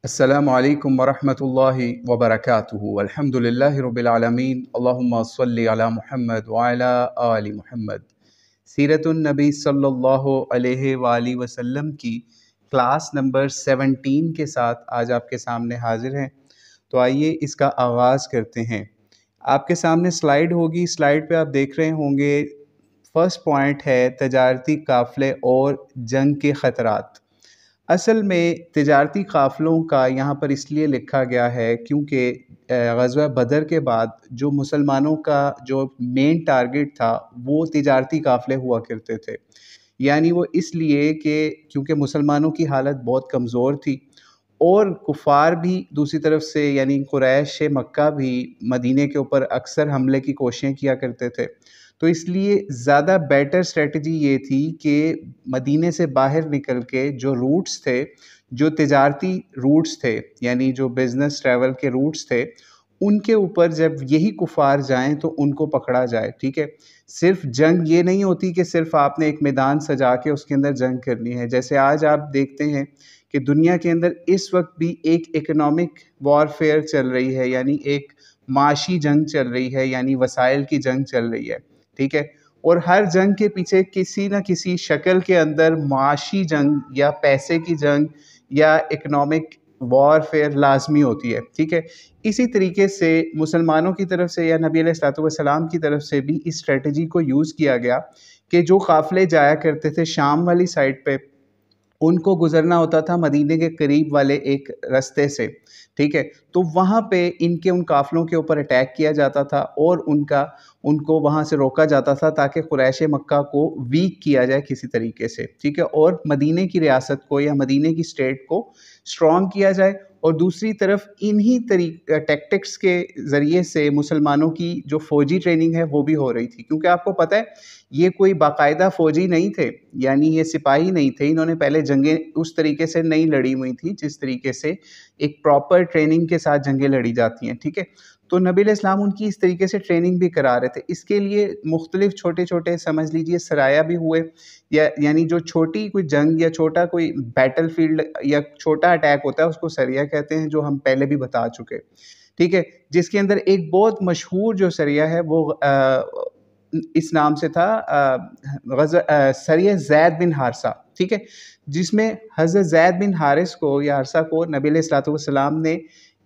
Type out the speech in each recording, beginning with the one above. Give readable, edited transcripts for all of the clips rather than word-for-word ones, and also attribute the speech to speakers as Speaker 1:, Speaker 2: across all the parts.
Speaker 1: السلام علیکم ورحمۃ اللہ وبرکاتہ الحمد للہ رب العالمین اللہم صلی علی محمد وعلی آل محمد۔ سیرت النبی صلی اللہ علیہ وآلہ وسلم کی کلاس نمبر 17 کے ساتھ آج آپ کے سامنے حاضر ہیں۔ تو آئیے اس کا آغاز کرتے ہیں۔ آپ کے سامنے سلائیڈ ہوگی، سلائیڈ پہ آپ دیکھ رہے ہوں گے فرسٹ پوائنٹ ہے تجارتی قافلے اور جنگ کے خطرات۔ اصل میں تجارتی قافلوں کا یہاں پر اس لیے لکھا گیا ہے کیونکہ غزوہ بدر کے بعد جو مسلمانوں کا جو مین ٹارگٹ تھا وہ تجارتی قافلے ہوا کرتے تھے، یعنی وہ اس لیے کہ کیونکہ مسلمانوں کی حالت بہت کمزور تھی اور کفار بھی دوسری طرف سے یعنی قریش مکہ بھی مدینے کے اوپر اکثر حملے کی کوششیں کیا کرتے تھے، تو اس لیے زیادہ بیٹر اسٹریٹجی یہ تھی کہ مدینے سے باہر نکل کے جو روٹس تھے، جو تجارتی روٹس تھے یعنی جو بزنس ٹریول کے روٹس تھے، ان کے اوپر جب یہی کفار جائیں تو ان کو پکڑا جائے۔ ٹھیک ہے، صرف جنگ یہ نہیں ہوتی کہ صرف آپ نے ایک میدان سجا کے اس کے اندر جنگ کرنی ہے، جیسے آج آپ دیکھتے ہیں کہ دنیا کے اندر اس وقت بھی ایک اکنامک وارفیئر چل رہی ہے، یعنی ایک معاشی جنگ چل رہی ہے، یعنی وسائل کی جنگ چل رہی ہے۔ ٹھیک ہے، اور ہر جنگ کے پیچھے کسی نہ کسی شکل کے اندر معاشی جنگ یا پیسے کی جنگ یا اکنامک وارفیئر لازمی ہوتی ہے۔ ٹھیک ہے، اسی طریقے سے مسلمانوں کی طرف سے یا نبی علیہ الصلوۃ والسلام کی طرف سے بھی اس اسٹریٹجی کو یوز کیا گیا کہ جو قافلے جایا کرتے تھے شام والی سائڈ پہ، ان کو گزرنا ہوتا تھا مدینے کے قریب والے ایک رستے سے۔ ٹھیک ہے، تو وہاں پہ ان قافلوں کے اوپر اٹیک کیا جاتا تھا اور ان کو وہاں سے روکا جاتا تھا تاکہ قریش مکہ کو ویک کیا جائے کسی طریقے سے۔ ٹھیک ہے، اور مدینے کی ریاست کو یا مدینے کی اسٹیٹ کو اسٹرانگ کیا جائے، اور دوسری طرف انہی ٹیکٹکس کے ذریعے سے مسلمانوں کی جو فوجی ٹریننگ ہے وہ بھی ہو رہی تھی، کیونکہ آپ کو پتہ ہے یہ کوئی باقاعدہ فوجی نہیں تھے، یعنی یہ سپاہی نہیں تھے، انہوں نے پہلے جنگیں اس طریقے سے نہیں لڑی ہوئی تھی جس طریقے سے ایک پراپر ٹریننگ کے ساتھ جنگیں لڑی جاتی ہیں۔ ٹھیک ہے، تو نبی علیہ السلام ان کی اس طریقے سے ٹریننگ بھی کرا رہے تھے۔ اس کے لیے مختلف چھوٹے چھوٹے سمجھ لیجئے سرایا بھی ہوئے، یعنی جو چھوٹی کوئی جنگ یا چھوٹا کوئی بیٹل فیلڈ یا چھوٹا اٹیک ہوتا ہے اس کو سریہ کہتے ہیں، جو ہم پہلے بھی بتا چکے۔ ٹھیک ہے، جس کے اندر ایک بہت مشہور جو سریہ ہے وہ اس نام سے تھا سریہ زید بن حارثہ۔ ٹھیک ہے، جس میں حضرت زید بن حارث کو یا حارثہ کو نبی علیہ الصلوۃ والسلام نے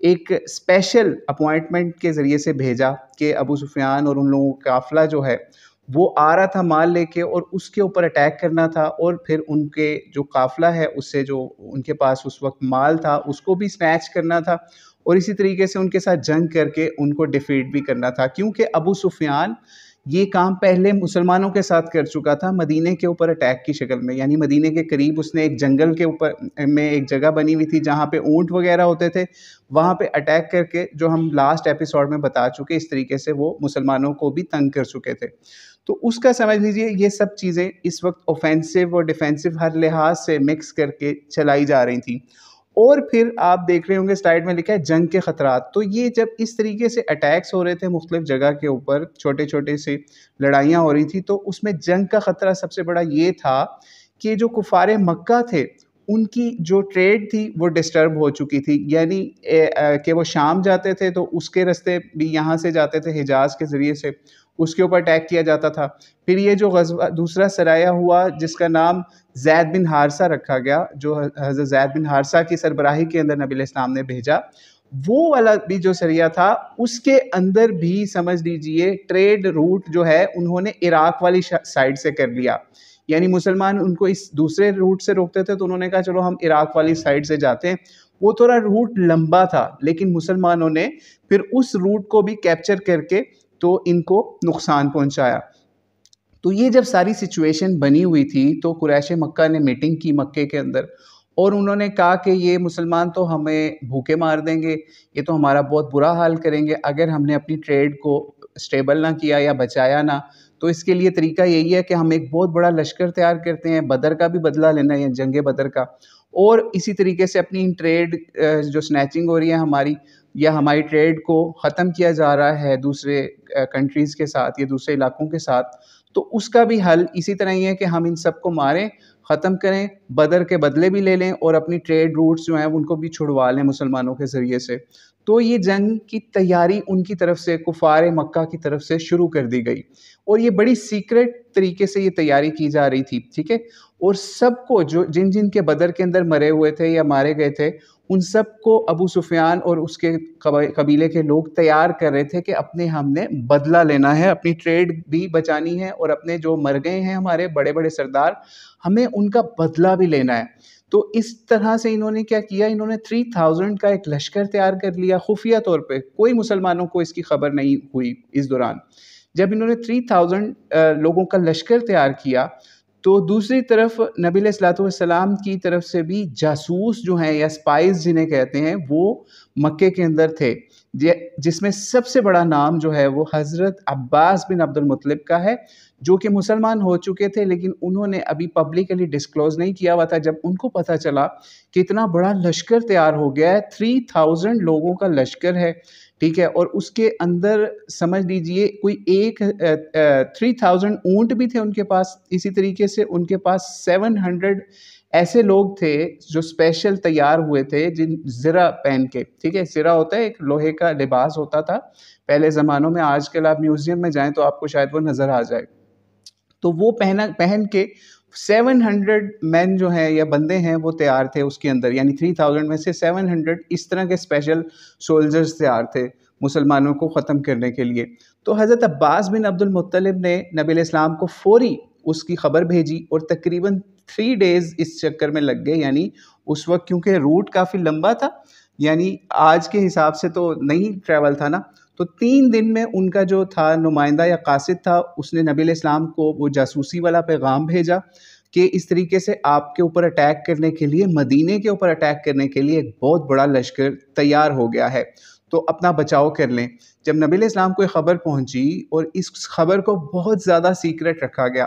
Speaker 1: ایک اسپیشل اپوائنٹمنٹ کے ذریعے سے بھیجا کہ ابو سفیان اور ان لوگوں کا قافلہ جو ہے وہ آ رہا تھا مال لے کے، اور اس کے اوپر اٹیک کرنا تھا، اور پھر ان کے جو قافلہ ہے اس سے جو ان کے پاس اس وقت مال تھا اس کو بھی سنیچ کرنا تھا، اور اسی طریقے سے ان کے ساتھ جنگ کر کے ان کو ڈیفیٹ بھی کرنا تھا، کیونکہ ابو سفیان یہ کام پہلے مسلمانوں کے ساتھ کر چکا تھا مدینے کے اوپر اٹیک کی شکل میں، یعنی مدینے کے قریب اس نے ایک جنگل کے اوپر میں ایک جگہ بنی ہوئی تھی جہاں پہ اونٹ وغیرہ ہوتے تھے، وہاں پہ اٹیک کر کے، جو ہم لاسٹ ایپیسوڈ میں بتا چکے، اس طریقے سے وہ مسلمانوں کو بھی تنگ کر چکے تھے۔ تو اس کا سمجھ لیجئے یہ سب چیزیں اس وقت اوفینسو اور ڈیفینسو ہر لحاظ سے مکس کر کے چلائی جا رہی تھیں۔ اور پھر آپ دیکھ رہے ہوں گے سلائیڈ میں لکھا ہے جنگ کے خطرات۔ تو یہ جب اس طریقے سے اٹیکس ہو رہے تھے مختلف جگہ کے اوپر، چھوٹے چھوٹے سے لڑائیاں ہو رہی تھی، تو اس میں جنگ کا خطرہ سب سے بڑا یہ تھا کہ جو کفار مکہ تھے ان کی جو ٹریڈ تھی وہ ڈسٹرب ہو چکی تھی، یعنی کہ وہ شام جاتے تھے تو اس کے رستے بھی یہاں سے جاتے تھے حجاز کے ذریعے سے، اس کے اوپر اٹیک کیا جاتا تھا۔ پھر یہ جو غزوہ دوسرا سرایہ ہوا جس کا نام زید بن حارثہ رکھا گیا، جو حضرت زید بن حارثہ کی سربراہی کے اندر نبی علیہ السلام نے بھیجا، وہ والا بھی جو سریہ تھا اس کے اندر بھی سمجھ لیجئے ٹریڈ روٹ جو ہے انہوں نے عراق والی سائڈ سے کر لیا، یعنی مسلمان ان کو اس دوسرے روٹ سے روکتے تھے تو انہوں نے کہا چلو ہم عراق والی سائڈ سے جاتے ہیں۔ وہ تھوڑا روٹ لمبا تھا لیکن مسلمانوں نے پھر اس روٹ کو بھی کیپچر کر کے تو ان کو نقصان پہنچایا۔ تو یہ جب ساری سچویشن بنی ہوئی تھی تو قریش مکہ نے میٹنگ کی مکے کے اندر، اور انہوں نے کہا کہ یہ مسلمان تو ہمیں بھوکے مار دیں گے، یہ تو ہمارا بہت برا حال کریں گے اگر ہم نے اپنی ٹریڈ کو سٹیبل نہ کیا یا بچایا نہ۔ تو اس کے لیے طریقہ یہی ہے کہ ہم ایک بہت بڑا لشکر تیار کرتے ہیں، بدر کا بھی بدلہ لینا ہے، جنگ بدر کا، اور اسی طریقے سے اپنی ٹریڈ جو سنیچنگ ہو رہی ہے ہماری، یا ہماری ٹریڈ کو ختم کیا جا رہا ہے دوسرے کنٹریز کے ساتھ یا دوسرے علاقوں کے ساتھ، تو اس کا بھی حل اسی طرح ہی ہے کہ ہم ان سب کو ماریں، ختم کریں، بدر کے بدلے بھی لے لیں اور اپنی ٹریڈ روٹس جو ہیں ان کو بھی چھڑوا لیں مسلمانوں کے ذریعے سے۔ تو یہ جنگ کی تیاری ان کی طرف سے، کفار مکہ کی طرف سے شروع کر دی گئی، اور یہ بڑی سیکرٹ طریقے سے یہ تیاری کی جا رہی تھی، ٹھیک ہے۔ اور سب کو جو جن کے بدر کے اندر مرے ہوئے تھے یا مارے گئے تھے، ان سب کو ابو سفیان اور اس کے قبیلے کے لوگ تیار کر رہے تھے کہ اپنے ہم نے بدلہ لینا ہے، اپنی ٹریڈ بھی بچانی ہے، اور اپنے جو مر گئے ہیں ہمارے بڑے بڑے سردار، ہمیں ان کا بدلہ بھی لینا ہے۔ تو اس طرح سے انہوں نے کیا کیا، انہوں نے 3000 کا ایک لشکر تیار کر لیا خفیہ طور پہ، کوئی مسلمانوں کو اس کی خبر نہیں ہوئی اس دوران۔ جب انہوں نے 3000 لوگوں کا لشکر تیار کیا، تو دوسری طرف نبی علیہ الصلوۃ والسلام کی طرف سے بھی جاسوس جو ہیں یا اسپائز جنہیں کہتے ہیں، وہ مکے کے اندر تھے، جس میں سب سے بڑا نام جو ہے وہ حضرت عباس بن عبد المطلب کا ہے، جو کہ مسلمان ہو چکے تھے لیکن انہوں نے ابھی پبلکلی ڈسکلوز نہیں کیا ہوا تھا۔ جب ان کو پتہ چلا کہ اتنا بڑا لشکر تیار ہو گیا ہے، 3000 لوگوں کا لشکر ہے، ٹھیک ہے، اور اس کے اندر سمجھ لیجئے کوئی 3000 اونٹ بھی تھے ان کے پاس، اسی طریقے سے ان کے پاس 700 ایسے لوگ تھے جو اسپیشل تیار ہوئے تھے، جن زرہ پہن کے، ٹھیک ہے، زرہ ہوتا ہے ایک لوہے کا لباس ہوتا تھا پہلے زمانوں میں، آج کل آپ میوزیم میں جائیں تو آپ کو شاید وہ نظر آ جائے، تو وہ پہن کے 700 مین جو ہیں یا بندے ہیں وہ تیار تھے اس کے اندر، یعنی 3000 میں سے 700 اس طرح کے اسپیشل سولجرز تیار تھے مسلمانوں کو ختم کرنے کے لیے۔ تو حضرت عباس بن عبد المطلب نے نبی علیہ السلام کو فوری اس کی خبر بھیجی، اور تقریباً 3 days اس چکر میں لگ گئے، یعنی اس وقت کیونکہ روٹ کافی لمبا تھا، یعنی آج کے حساب سے تو نہیں ٹریول تھا نا، تو 3 دن میں ان کا جو تھا نمائندہ یا قاصد تھا، اس نے نبی علیہ السلام کو وہ جاسوسی والا پیغام بھیجا کہ اس طریقے سے آپ کے اوپر اٹیک کرنے کے لیے، مدینے کے اوپر اٹیک کرنے کے لیے ایک بہت بڑا لشکر تیار ہو گیا ہے، تو اپنا بچاؤ کر لیں۔ جب نبی علیہ السلام کو یہ خبر پہنچی، اور اس خبر کو بہت زیادہ سیکرٹ رکھا گیا،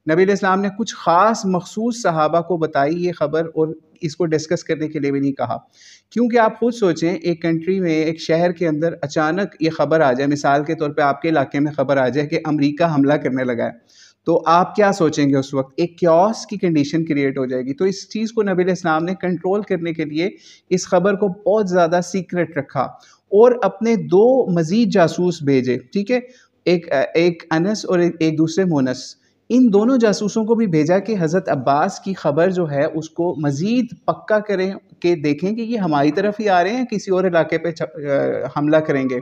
Speaker 1: نبی علیہ السلام نے کچھ خاص مخصوص صحابہ کو بتائی یہ خبر، اور اس کو ڈسکس کرنے کے لیے بھی نہیں کہا، کیونکہ آپ خود سوچیں ایک کنٹری میں، ایک شہر کے اندر اچانک یہ خبر آ جائے، مثال کے طور پہ آپ کے علاقے میں خبر آ جائے کہ امریکہ حملہ کرنے لگا ہے، تو آپ کیا سوچیں گے؟ اس وقت ایک کیوس کی کنڈیشن کریٹ ہو جائے گی۔ تو اس چیز کو نبی علیہ السلام نے کنٹرول کرنے کے لیے اس خبر کو بہت زیادہ سیکرٹ رکھا، اور اپنے 2 مزید جاسوس بھیجے، ٹھیک ہے، ایک انس اور ایک دوسرے مونس، ان دونوں جاسوسوں کو بھی بھیجا کہ حضرت عباس کی خبر جو ہے اس کو مزید پکا کریں، کہ دیکھیں کہ یہ ہماری طرف ہی آ رہے ہیں، کسی اور علاقے پہ حملہ کریں گے۔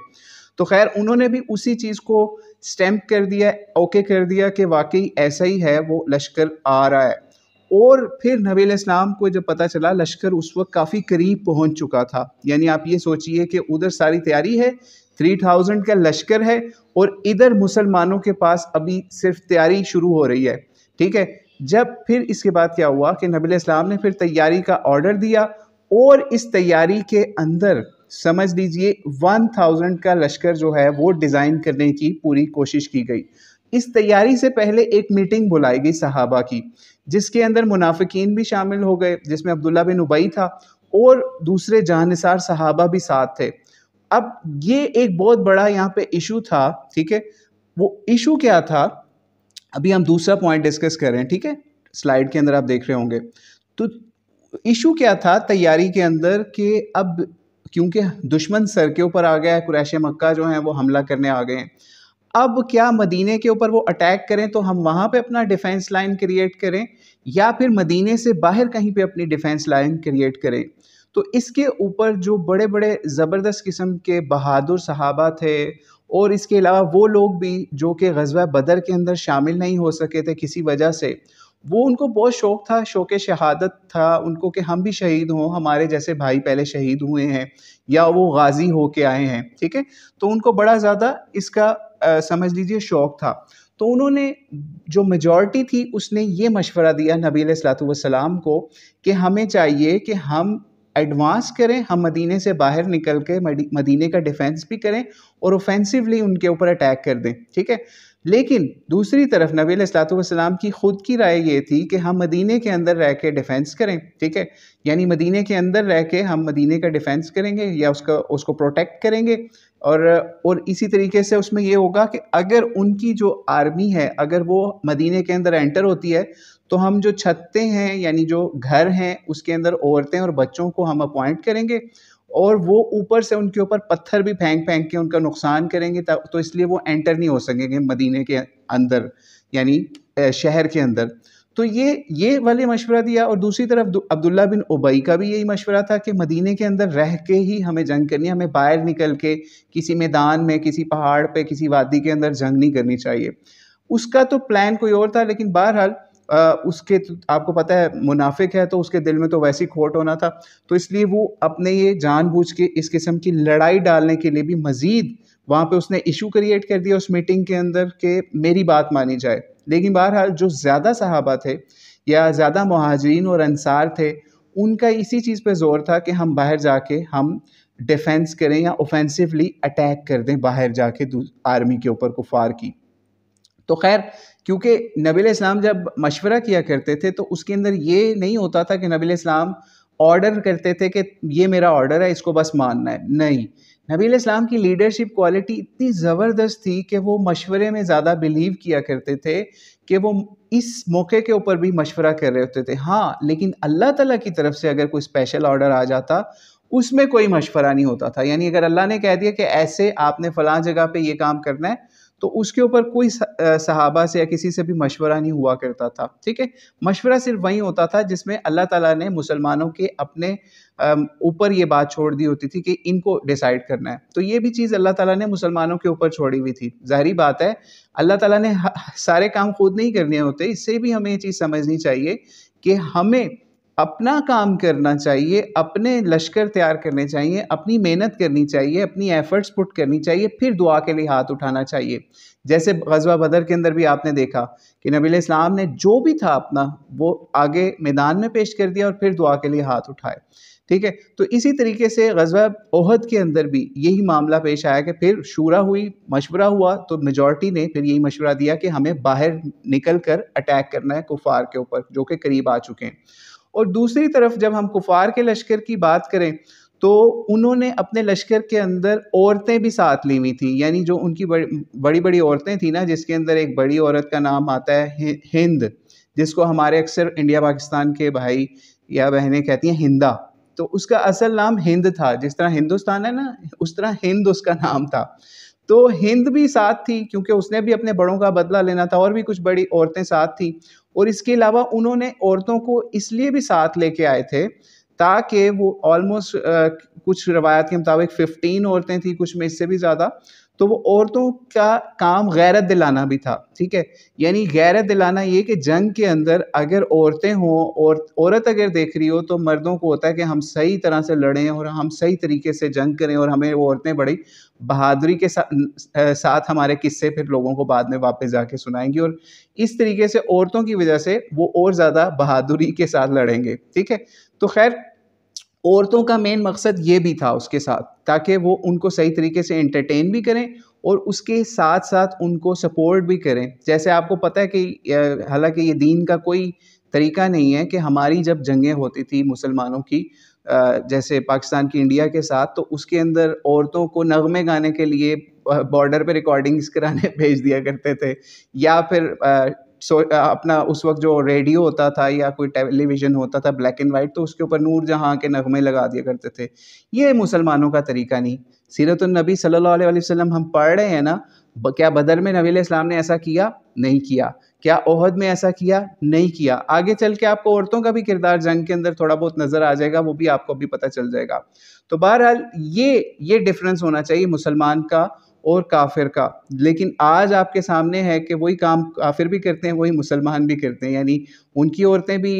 Speaker 1: تو خیر انہوں نے بھی اسی چیز کو سٹیمپ کر دیا، اوکے کر دیا کہ واقعی ایسا ہی ہے، وہ لشکر آ رہا ہے۔ اور پھر نبی علیہ السلام کو جب پتہ چلا، لشکر اس وقت کافی قریب پہنچ چکا تھا، یعنی آپ یہ سوچئے کہ ادھر ساری تیاری ہے، 3000 کا لشکر ہے، اور ادھر مسلمانوں کے پاس ابھی صرف تیاری شروع ہو رہی ہے، ٹھیک ہے۔ جب پھر اس کے بعد کیا ہوا کہ نبی علیہ السلام نے پھر تیاری کا آرڈر دیا، اور اس تیاری کے اندر سمجھ لیجئے 1000 کا لشکر جو ہے وہ ڈیزائن کرنے کی پوری کوشش کی گئی۔ اس تیاری سے پہلے ایک میٹنگ بلائی گئی صحابہ کی، جس کے اندر منافقین بھی شامل ہو گئے، جس میں عبداللہ بن ابی تھا، اور دوسرے جاں نثار صحابہ بھی ساتھ تھے۔ اب یہ ایک بہت بڑا یہاں پہ ایشو تھا، ٹھیک ہے۔ وہ ایشو کیا تھا، ابھی ہم دوسرا پوائنٹ ڈسکس کر رہے ہیں، ٹھیک ہے، سلائیڈ کے اندر آپ دیکھ رہے ہوں گے۔ تو ایشو کیا تھا تیاری کے اندر، کہ اب کیونکہ دشمن سر کے اوپر آ گیا ہے، قریش مکہ جو ہیں وہ حملہ کرنے آ گئے ہیں، اب کیا مدینے کے اوپر وہ اٹیک کریں تو ہم وہاں پہ اپنا ڈیفینس لائن کریٹ کریں، یا پھر مدینے سے باہر کہیں پہ اپنی ڈیفینس لائن کریٹ کریں؟ تو اس کے اوپر جو بڑے بڑے زبردست قسم کے بہادر صحابہ تھے، اور اس کے علاوہ وہ لوگ بھی جو کہ غزوہ بدر کے اندر شامل نہیں ہو سکے تھے کسی وجہ سے، وہ ان کو بہت شوق تھا، شوق شہادت تھا ان کو کہ ہم بھی شہید ہوں، ہمارے جیسے بھائی پہلے شہید ہوئے ہیں، یا وہ غازی ہو کے آئے ہیں، ٹھیک ہے۔ تو ان کو بڑا زیادہ اس کا سمجھ لیجئے شوق تھا۔ تو انہوں نے، جو میجورٹی تھی، اس نے یہ مشورہ دیا نبی علیہ الصلوۃ والسلام کو کہ ہمیں چاہیے کہ ہم ایڈوانس کریں، ہم مدینے سے باہر نکل کے مدینے کا ڈیفینس بھی کریں، اور اوفینسولی ان کے اوپر اٹیک کر دیں، ٹھیک ہے۔ لیکن دوسری طرف نبی علیہ الصلوۃ والسلام کی خود کی رائے یہ تھی کہ ہم مدینے کے اندر رہ کے ڈیفینس کریں، ٹھیک ہے، یعنی مدینے کے اندر رہ کے ہم مدینے کا ڈیفینس کریں گے، یا اس کو پروٹیکٹ کریں گے، اور اسی طریقے سے اس میں یہ ہوگا کہ اگر ان کی جو آرمی ہے اگر وہ مدینے کے اندر انٹر ہوتی ہے تو ہم جو چھتیں ہیں یعنی جو گھر ہیں اس کے اندر عورتیں اور بچوں کو ہم اپوائنٹ کریں گے اور وہ اوپر سے ان کے اوپر پتھر بھی پھینک پھینک کے ان کا نقصان کریں گے، تو اس لیے وہ انٹر نہیں ہو سکیں گے مدینے کے اندر یعنی شہر کے اندر۔ تو یہ والے مشورہ دیا، اور دوسری طرف عبداللہ بن ابی کا بھی یہی مشورہ تھا کہ مدینے کے اندر رہ کے ہی ہمیں جنگ کرنی ہے، ہمیں باہر نکل کے کسی میدان میں کسی پہاڑ پہ کسی وادی کے اندر جنگ نہیں کرنی چاہیے۔ اس کا تو پلان کوئی اور تھا، لیکن بہرحال اس کے آپ کو پتہ ہے منافق ہے تو اس کے دل میں تو ویسی کھوٹ ہونا تھا، تو اس لیے وہ اپنے یہ جان بوجھ کے اس قسم کی لڑائی ڈالنے کے لیے بھی مزید وہاں پہ اس نے ایشو کریٹ کر دیا اس میٹنگ کے اندر کہ میری بات مانی جائے۔ لیکن بہرحال جو زیادہ صحابہ تھے یا زیادہ مہاجرین اور انصار تھے ان کا اسی چیز پہ زور تھا کہ ہم باہر جا کے ہم ڈیفینس کریں یا اوفینسولی اٹیک کر دیں باہر جا کے آرمی کے اوپر کفار کی۔ تو خیر کیونکہ نبی علیہ السلام جب مشورہ کیا کرتے تھے تو اس کے اندر یہ نہیں ہوتا تھا کہ نبی علیہ السلام آرڈر کرتے تھے کہ یہ میرا آرڈر ہے اس کو بس ماننا ہے، نہیں، نبی علیہ السلام کی لیڈرشپ کوالٹی اتنی زبردست تھی کہ وہ مشورے میں زیادہ بلیو کیا کرتے تھے کہ وہ اس موقع کے اوپر بھی مشورہ کر رہے ہوتے تھے، ہاں لیکن اللہ تعالیٰ کی طرف سے اگر کوئی اسپیشل آرڈر آ جاتا اس میں کوئی مشورہ نہیں ہوتا تھا، یعنی اگر اللہ نے کہہ دیا کہ ایسے آپ نے فلاں جگہ پہ یہ کام کرنا ہے تو اس کے اوپر کوئی صحابہ سے یا کسی سے بھی مشورہ نہیں ہوا کرتا تھا، ٹھیک ہے، مشورہ صرف وہی ہوتا تھا جس میں اللہ تعالیٰ نے مسلمانوں کے اپنے اوپر یہ بات چھوڑ دی ہوتی تھی کہ ان کو ڈیسائیڈ کرنا ہے، تو یہ بھی چیز اللہ تعالیٰ نے مسلمانوں کے اوپر چھوڑی ہوئی تھی۔ ظاہری بات ہے اللہ تعالیٰ نے سارے کام خود نہیں کرنے ہوتے، اس سے بھی ہمیں یہ چیز سمجھنی چاہیے کہ ہمیں اپنا کام کرنا چاہیے، اپنے لشکر تیار کرنے چاہیے، اپنی محنت کرنی چاہیے، اپنی ایفرٹس پٹ کرنی چاہیے، پھر دعا کے لیے ہاتھ اٹھانا چاہیے۔ جیسے غزوہ بدر کے اندر بھی آپ نے دیکھا کہ نبی علیہ السلام نے جو بھی تھا اپنا وہ آگے میدان میں پیش کر دیا اور پھر دعا کے لیے ہاتھ اٹھائے، ٹھیک ہے، تو اسی طریقے سے غزوہ احد کے اندر بھی یہی معاملہ پیش آیا کہ پھر شورا ہوئی، مشورہ ہوا، تو میجورٹی نے پھر یہی مشورہ دیا کہ ہمیں باہر نکل کر اٹیک کرنا ہے کفار کے اوپر جو کہ قریب آ چکے ہیں۔ اور دوسری طرف جب ہم کفار کے لشکر کی بات کریں تو انہوں نے اپنے لشکر کے اندر عورتیں بھی ساتھ لی ہوئی تھیں، یعنی جو ان کی بڑی بڑی عورتیں تھیں نا، جس کے اندر ایک بڑی عورت کا نام آتا ہے ہند، جس کو ہمارے اکثر انڈیا پاکستان کے بھائی یا بہنیں کہتی ہیں ہندا، تو اس کا اصل نام ہند تھا، جس طرح ہندوستان ہے نا اس طرح ہند اس کا نام تھا، تو ہند بھی ساتھ تھی کیونکہ اس نے بھی اپنے بڑوں کا بدلہ لینا تھا، اور بھی کچھ بڑی عورتیں ساتھ تھیں، اور اس کے علاوہ انہوں نے عورتوں کو اس لیے بھی ساتھ لے کے آئے تھے تاکہ وہ آلموسٹ کچھ روایات کے مطابق 15 عورتیں تھیں، کچھ میں اس سے بھی زیادہ، تو وہ عورتوں کا کام غیرت دلانا بھی تھا، ٹھیک ہے، یعنی غیرت دلانا یہ کہ جنگ کے اندر اگر عورتیں ہوں اور عورت اگر دیکھ رہی ہو تو مردوں کو ہوتا ہے کہ ہم صحیح طرح سے لڑیں اور ہم صحیح طریقے سے جنگ کریں، اور ہمیں وہ عورتیں بڑی بہادری کے ساتھ ہمارے قصے پھر لوگوں کو بعد میں واپس جا کے سنائیں گی، اور اس طریقے سے عورتوں کی وجہ سے وہ اور زیادہ بہادری کے ساتھ لڑیں گے، ٹھیک ہے، تو خیر عورتوں کا مین مقصد یہ بھی تھا اس کے ساتھ تاکہ وہ ان کو صحیح طریقے سے انٹرٹین بھی کریں اور اس کے ساتھ ساتھ ان کو سپورٹ بھی کریں۔ جیسے آپ کو پتہ ہے کہ حالانکہ یہ دین کا کوئی طریقہ نہیں ہے کہ ہماری جب جنگیں ہوتی تھی مسلمانوں کی جیسے پاکستان کی انڈیا کے ساتھ، تو اس کے اندر عورتوں کو نغمے گانے کے لیے بارڈر پہ ریکارڈنگز کرانے بھیج دیا کرتے تھے، یا پھر اپنا اس وقت جو ریڈیو ہوتا تھا یا کوئی ٹیلی ویژن ہوتا تھا بلیک اینڈ وائٹ، تو اس کے اوپر نور جہاں کے نغمے لگا دیا کرتے تھے۔ یہ مسلمانوں کا طریقہ نہیں۔ سیرت النبی صلی اللہ علیہ وسلم ہم پڑھ رہے ہیں نا، کیا بدر میں نبی علیہ السلام نے ایسا کیا؟ نہیں کیا۔ کیا احد میں ایسا کیا؟ نہیں کیا۔ آگے چل کے آپ کو عورتوں کا بھی کردار جنگ کے اندر تھوڑا بہت نظر آ جائے گا، وہ بھی آپ کو بھی پتہ چل جائے گا۔ تو بہرحال یہ ڈفرنس ہونا چاہیے مسلمان کا اور کافر کا، لیکن آج آپ کے سامنے ہے کہ وہی کام کافر بھی کرتے ہیں وہی مسلمان بھی کرتے ہیں، یعنی ان کی عورتیں بھی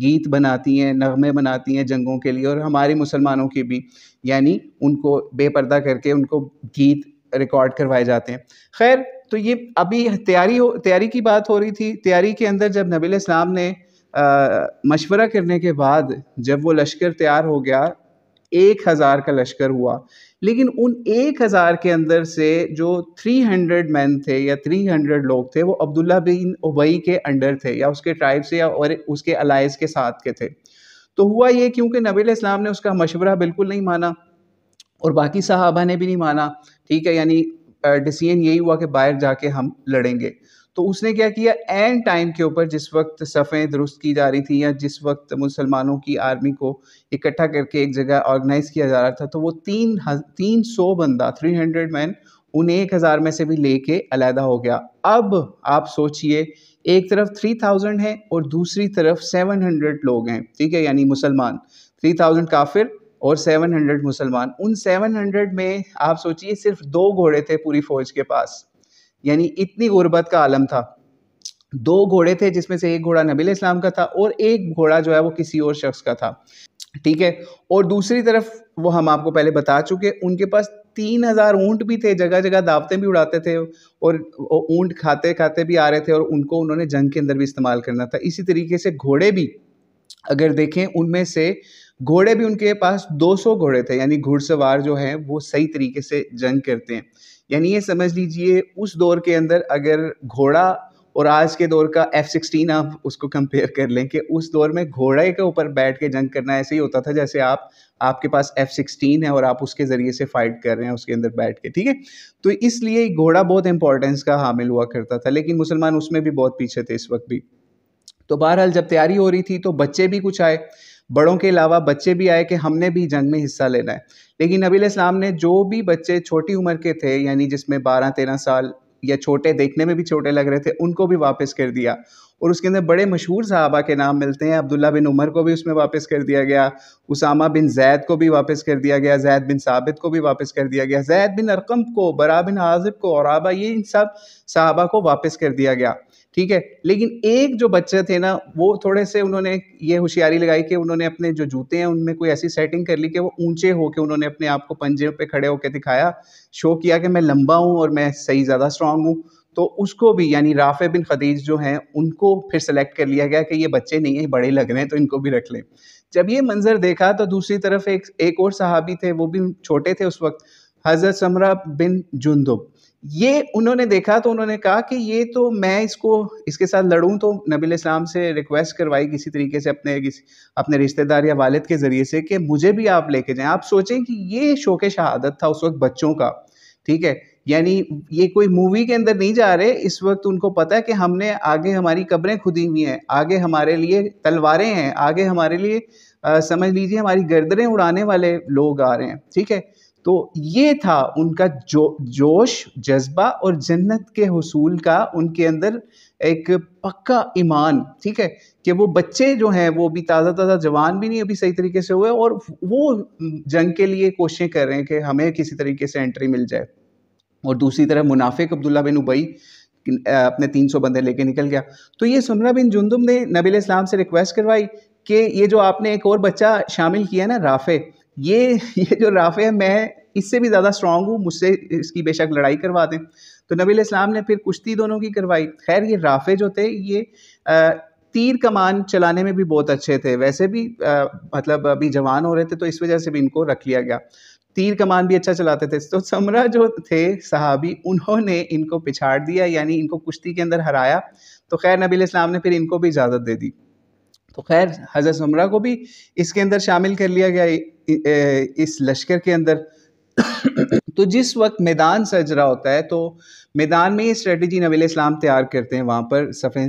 Speaker 1: گیت بناتی ہیں، نغمے بناتی ہیں جنگوں کے لیے، اور ہماری مسلمانوں کی بھی، یعنی ان کو بے پردہ کر کے ان کو گیت ریکارڈ کروائے جاتے ہیں۔ خیر تو یہ ابھی تیاری کی بات ہو رہی تھی۔ تیاری کے اندر جب نبی علیہ السلام نے مشورہ کرنے کے بعد جب وہ لشکر تیار ہو گیا، 1000 کا لشکر ہوا، لیکن ان 1000 کے اندر سے جو 300 مین تھے یا 300 لوگ تھے وہ عبداللہ بن ابی کے انڈر تھے، یا اس کے ٹرائب سے یا اور اس کے الائز کے ساتھ کے تھے۔ تو ہوا یہ کیونکہ نبی علیہ السلام نے اس کا مشورہ بالکل نہیں مانا، اور باقی صحابہ نے بھی نہیں مانا، ٹھیک ہے، یعنی ڈیسیژن یہی ہوا کہ باہر جا کے ہم لڑیں گے۔ تو اس نے کیا کیا، اینڈ ٹائم کے اوپر جس وقت صفیں درست کی جا رہی تھیں یا جس وقت مسلمانوں کی آرمی کو اکٹھا کر کے ایک جگہ آرگنائز کیا جا رہا تھا، تو وہ 300 بندہ 300 مین ان 1000 میں سے بھی لے کے علیحدہ ہو گیا۔ اب آپ سوچئے، ایک طرف 3000 ہیں اور دوسری طرف 700 لوگ ہیں، ٹھیک ہے، یعنی مسلمان، 3000 کافر اور 700 مسلمان۔ ان 700 میں آپ سوچئے صرف 2 گھوڑے تھے پوری فوج کے پاس، یعنی اتنی غربت کا عالم تھا۔ 2 گھوڑے تھے جس میں سے ایک گھوڑا نبی علیہ السلام کا تھا اور ایک گھوڑا جو ہے وہ کسی اور شخص کا تھا، ٹھیک ہے۔ اور دوسری طرف وہ ہم آپ کو پہلے بتا چکے، ان کے پاس 3000 اونٹ بھی تھے، جگہ جگہ دعوتیں بھی اڑاتے تھے اور اونٹ کھاتے کھاتے بھی آ رہے تھے، اور ان کو انہوں نے جنگ کے اندر بھی استعمال کرنا تھا۔ اسی طریقے سے گھوڑے بھی اگر دیکھیں، ان میں سے گھوڑے بھی ان کے پاس 200 گھوڑے تھے، یعنی گھڑ سوار جو ہیں وہ صحیح طریقے سے جنگ کرتے ہیں۔ یعنی یہ سمجھ لیجئے اس دور کے اندر اگر گھوڑا اور آج کے دور کا F-16 آپ اس کو کمپیئر کر لیں کہ اس دور میں گھوڑے کے اوپر بیٹھ کے جنگ کرنا ایسے ہی ہوتا تھا جیسے آپ کے پاس F-16 ہے اور آپ اس کے ذریعے سے فائٹ کر رہے ہیں اس کے اندر بیٹھ کے، ٹھیک ہے۔ تو اس لیے گھوڑا بہت امپورٹنس کا حامل ہوا کرتا تھا، لیکن مسلمان اس میں بھی بہت پیچھے تھے اس وقت بھی۔ تو بہرحال جب تیاری ہو رہی تھی تو بچے بھی کچھ آئے، بڑوں کے علاوہ بچے بھی آئے کہ ہم نے بھی جنگ میں حصہ لینا ہے۔ لیکن نبی علیہ السلام نے جو بھی بچے چھوٹی عمر کے تھے، یعنی جس میں 12-13 سال یا چھوٹے، دیکھنے میں بھی چھوٹے لگ رہے تھے، ان کو بھی واپس کر دیا۔ اور اس کے اندر بڑے مشہور صحابہ کے نام ملتے ہیں، عبداللہ بن عمر کو بھی اس میں واپس کر دیا گیا، اسامہ بن زید کو بھی واپس کر دیا گیا، زید بن ثابت کو بھی واپس کر دیا گیا، زید بن ارقم کو، برا بن عازب کو، عرابہ، یہ ان سب صحابہ کو واپس کر دیا گیا، ٹھیک ہے۔ لیکن ایک جو بچے تھے نا، وہ تھوڑے سے انہوں نے یہ ہوشیاری لگائی کہ انہوں نے اپنے جو جوتے ہیں ان میں کوئی ایسی سیٹنگ کر لی کہ وہ اونچے ہو کے انہوں نے اپنے آپ کو پنجے پہ کھڑے ہو کے دکھایا، شو کیا کہ میں لمبا ہوں اور میں صحیح زیادہ اسٹرانگ ہوں۔ تو اس کو بھی، یعنی رافع بن خدیج جو ہیں، ان کو پھر سلیکٹ کر لیا گیا کہ یہ بچے نہیں ہیں، بڑے لگ رہے ہیں تو ان کو بھی رکھ لیں۔ جب یہ منظر دیکھا تو دوسری طرف ایک اور صحابی تھے، وہ بھی چھوٹے تھے اس وقت، حضرت سمرہ بن جندب۔ یہ انہوں نے دیکھا تو انہوں نے کہا کہ یہ تو میں اس کے ساتھ لڑوں تو نبی علیہ السلام سے ریکویسٹ کروائی کسی طریقے سے اپنے رشتہ دار یا والد کے ذریعے سے کہ مجھے بھی آپ لے کے جائیں۔ آپ سوچیں کہ یہ شوق شہادت تھا اس وقت بچوں کا، ٹھیک ہے، یعنی یہ کوئی مووی کے اندر نہیں جا رہے، اس وقت ان کو پتا ہے کہ ہم نے آگے ہماری قبریں کھدی ہوئی ہیں، آگے ہمارے لیے تلواریں ہیں، آگے ہمارے لیے سمجھ لیجیے ہماری گردنیں اڑانے والے لوگ آ رہے ہیں، ٹھیک ہے۔ تو یہ تھا ان کا جوش، جذبہ اور جنت کے حصول کا ان کے اندر ایک پکا ایمان، ٹھیک ہے، کہ وہ بچے جو ہیں وہ بھی تازہ جوان بھی نہیں ابھی صحیح طریقے سے ہوئے، اور وہ جنگ کے لیے کوششیں کر رہے ہیں کہ ہمیں کسی طریقے سے انٹری مل جائے۔ اور دوسری طرف منافق عبداللہ بن ابی اپنے 300 بندے لے کے نکل گیا۔ تو یہ سمرہ بن جندب نے نبی علیہ السلام سے ریکویسٹ کروائی کہ یہ جو آپ نے ایک اور بچہ شامل کیا نا رافع، یہ جو رافع ہے میں اس سے بھی زیادہ اسٹرانگ ہوں، مجھ سے اس کی بے شک لڑائی کروا دیں۔ تو نبی علیہ السلام نے پھر کشتی دونوں کی کروائی۔ خیر یہ رافع جو تھے یہ تیر کمان چلانے میں بھی بہت اچھے تھے، ویسے بھی مطلب ابھی جوان ہو رہے تھے تو اس وجہ سے بھی ان کو رکھ لیا گیا، تیر کمان بھی اچھا چلاتے تھے۔ تو سمرہ جو تھے صحابی، انہوں نے ان کو پچھاڑ دیا، یعنی ان کو کشتی کے اندر ہرایا۔ تو خیر نبی علیہ السلام نے پھر ان کو بھی اجازت دے دی۔ تو خیر حضرت سمرہ کو بھی اس کے اندر شامل کر لیا گیا اس لشکر کے اندر۔ تو جس وقت میدان سج رہا ہوتا ہے تو میدان میں یہ اسٹریٹجی نبی علیہ السلام تیار کرتے ہیں، وہاں پر صفیں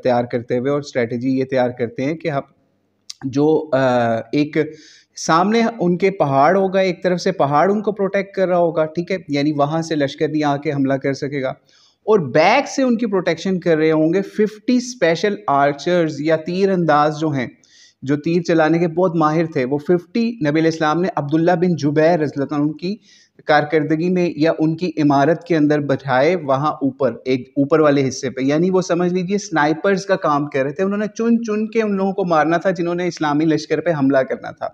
Speaker 1: تیار کرتے ہوئے، اور اسٹریٹجی یہ تیار کرتے ہیں کہ جو ایک سامنے ان کے پہاڑ ہوگا، ایک طرف سے پہاڑ ان کو پروٹیکٹ کر رہا ہوگا، ٹھیک ہے، یعنی وہاں سے لشکر نہیں آ کے حملہ کر سکے گا، اور بیک سے ان کی پروٹیکشن کر رہے ہوں گے 50 اسپیشل آرچرز یا تیر انداز جو ہیں، جو تیر چلانے کے بہت ماہر تھے، وہ 50 نبی علیہ السلام نے عبداللہ بن جبیر رضی اللہ عنہ کی کارکردگی میں یا ان کی عمارت کے اندر بٹھائے، وہاں ایک اوپر والے حصے پہ، یعنی وہ سمجھ لیجئے سنائپرز کا کام کر رہے تھے، انہوں نے چن کے ان لوگوں کو مارنا تھا جنہوں نے اسلامی لشکر پہ حملہ کرنا تھا۔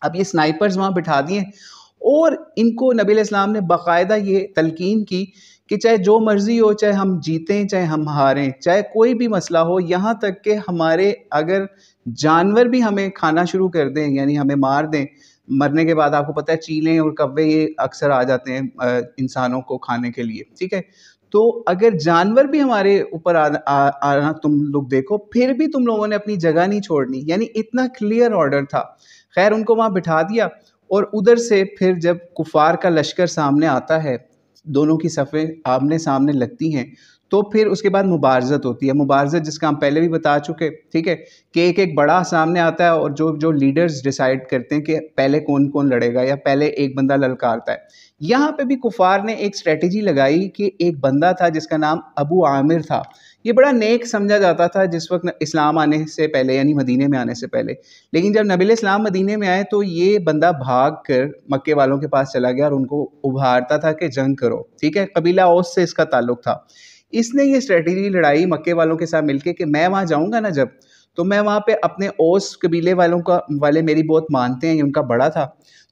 Speaker 1: اب یہ سنائپرز وہاں بٹھا دیے، اور ان کو نبی علیہ السلام نے باقاعدہ یہ تلقین کی کہ چاہے جو مرضی ہو، چاہے ہم جیتیں چاہے ہم ہاریں، چاہے کوئی بھی مسئلہ ہو، یہاں تک کہ ہمارے اگر جانور بھی ہمیں کھانا شروع کر دیں، یعنی ہمیں مار دیں، مرنے کے بعد آپ کو پتہ ہے چیلیں اور کوے یہ اکثر آ جاتے ہیں انسانوں کو کھانے کے لیے، ٹھیک ہے، تو اگر جانور بھی ہمارے اوپر آنا تم لوگ دیکھو، پھر بھی تم لوگوں نے اپنی جگہ نہیں چھوڑنی، یعنی اتنا کلیئر آرڈر تھا۔ خیر ان کو وہاں بٹھا دیا، اور ادھر سے پھر جب کفار کا لشکر سامنے آتا ہے، دونوں کی صفیں آمنے سامنے لگتی ہیں، تو پھر اس کے بعد مبارزت ہوتی ہے. مبارزت جس کا ہم پہلے بھی بتا چکے، ٹھیک ہے، کہ ایک ایک بڑا سامنے آتا ہے اور جو لیڈرز ڈیسائیڈ کرتے ہیں کہ پہلے کون کون لڑے گا یا پہلے ایک بندہ للکارتا ہے. یہاں پہ بھی کفار نے ایک اسٹریٹجی لگائی کہ ایک بندہ تھا جس کا نام ابو عامر تھا. یہ بڑا نیک سمجھا جاتا تھا جس وقت اسلام آنے سے پہلے، یعنی مدینے میں آنے سے پہلے. لیکن جب نبی علیہ السلام مدینے میں آئے تو یہ بندہ بھاگ کر مکے والوں کے پاس چلا گیا اور ان کو ابھارتا تھا کہ جنگ کرو. ٹھیک ہے، قبیلہ اوس سے اس کا تعلق تھا. اس نے یہ اسٹریٹجی لڑائی مکے والوں کے ساتھ مل کے کہ میں وہاں جاؤں گا نا جب، تو میں وہاں پہ اپنے اوس قبیلے والے میری بہت مانتے ہیں، یہ ان کا بڑا تھا،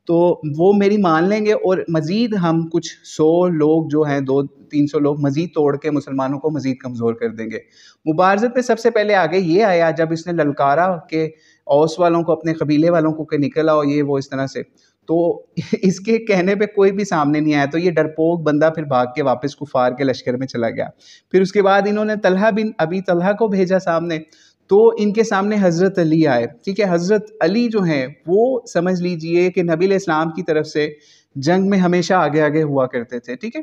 Speaker 1: تو وہ میری مان لیں گے اور مزید ہم کچھ 100 لوگ جو ہیں، 200-300 لوگ مزید توڑ کے مسلمانوں کو مزید کمزور کر دیں گے. مبارزت میں سب سے پہلے آگے یہ آیا جب اس نے للکارا کہ اوس والوں کو، اپنے قبیلے والوں کو کہ نکل آؤ، یہ وہ اس طرح سے. تو اس کے کہنے پہ کوئی بھی سامنے نہیں آیا، تو یہ ڈرپوک بندہ پھر بھاگ کے واپس کفار کے لشکر میں چلا گیا. پھر اس کے بعد انہوں نے طلحہ بن ابی طلحہ کو بھیجا سامنے، تو ان کے سامنے حضرت علی آئے. ٹھیک ہے، حضرت علی جو ہیں وہ سمجھ لیجئے کہ نبی علیہ السلام کی طرف سے جنگ میں ہمیشہ آگے آگے ہوا کرتے تھے. ٹھیک ہے،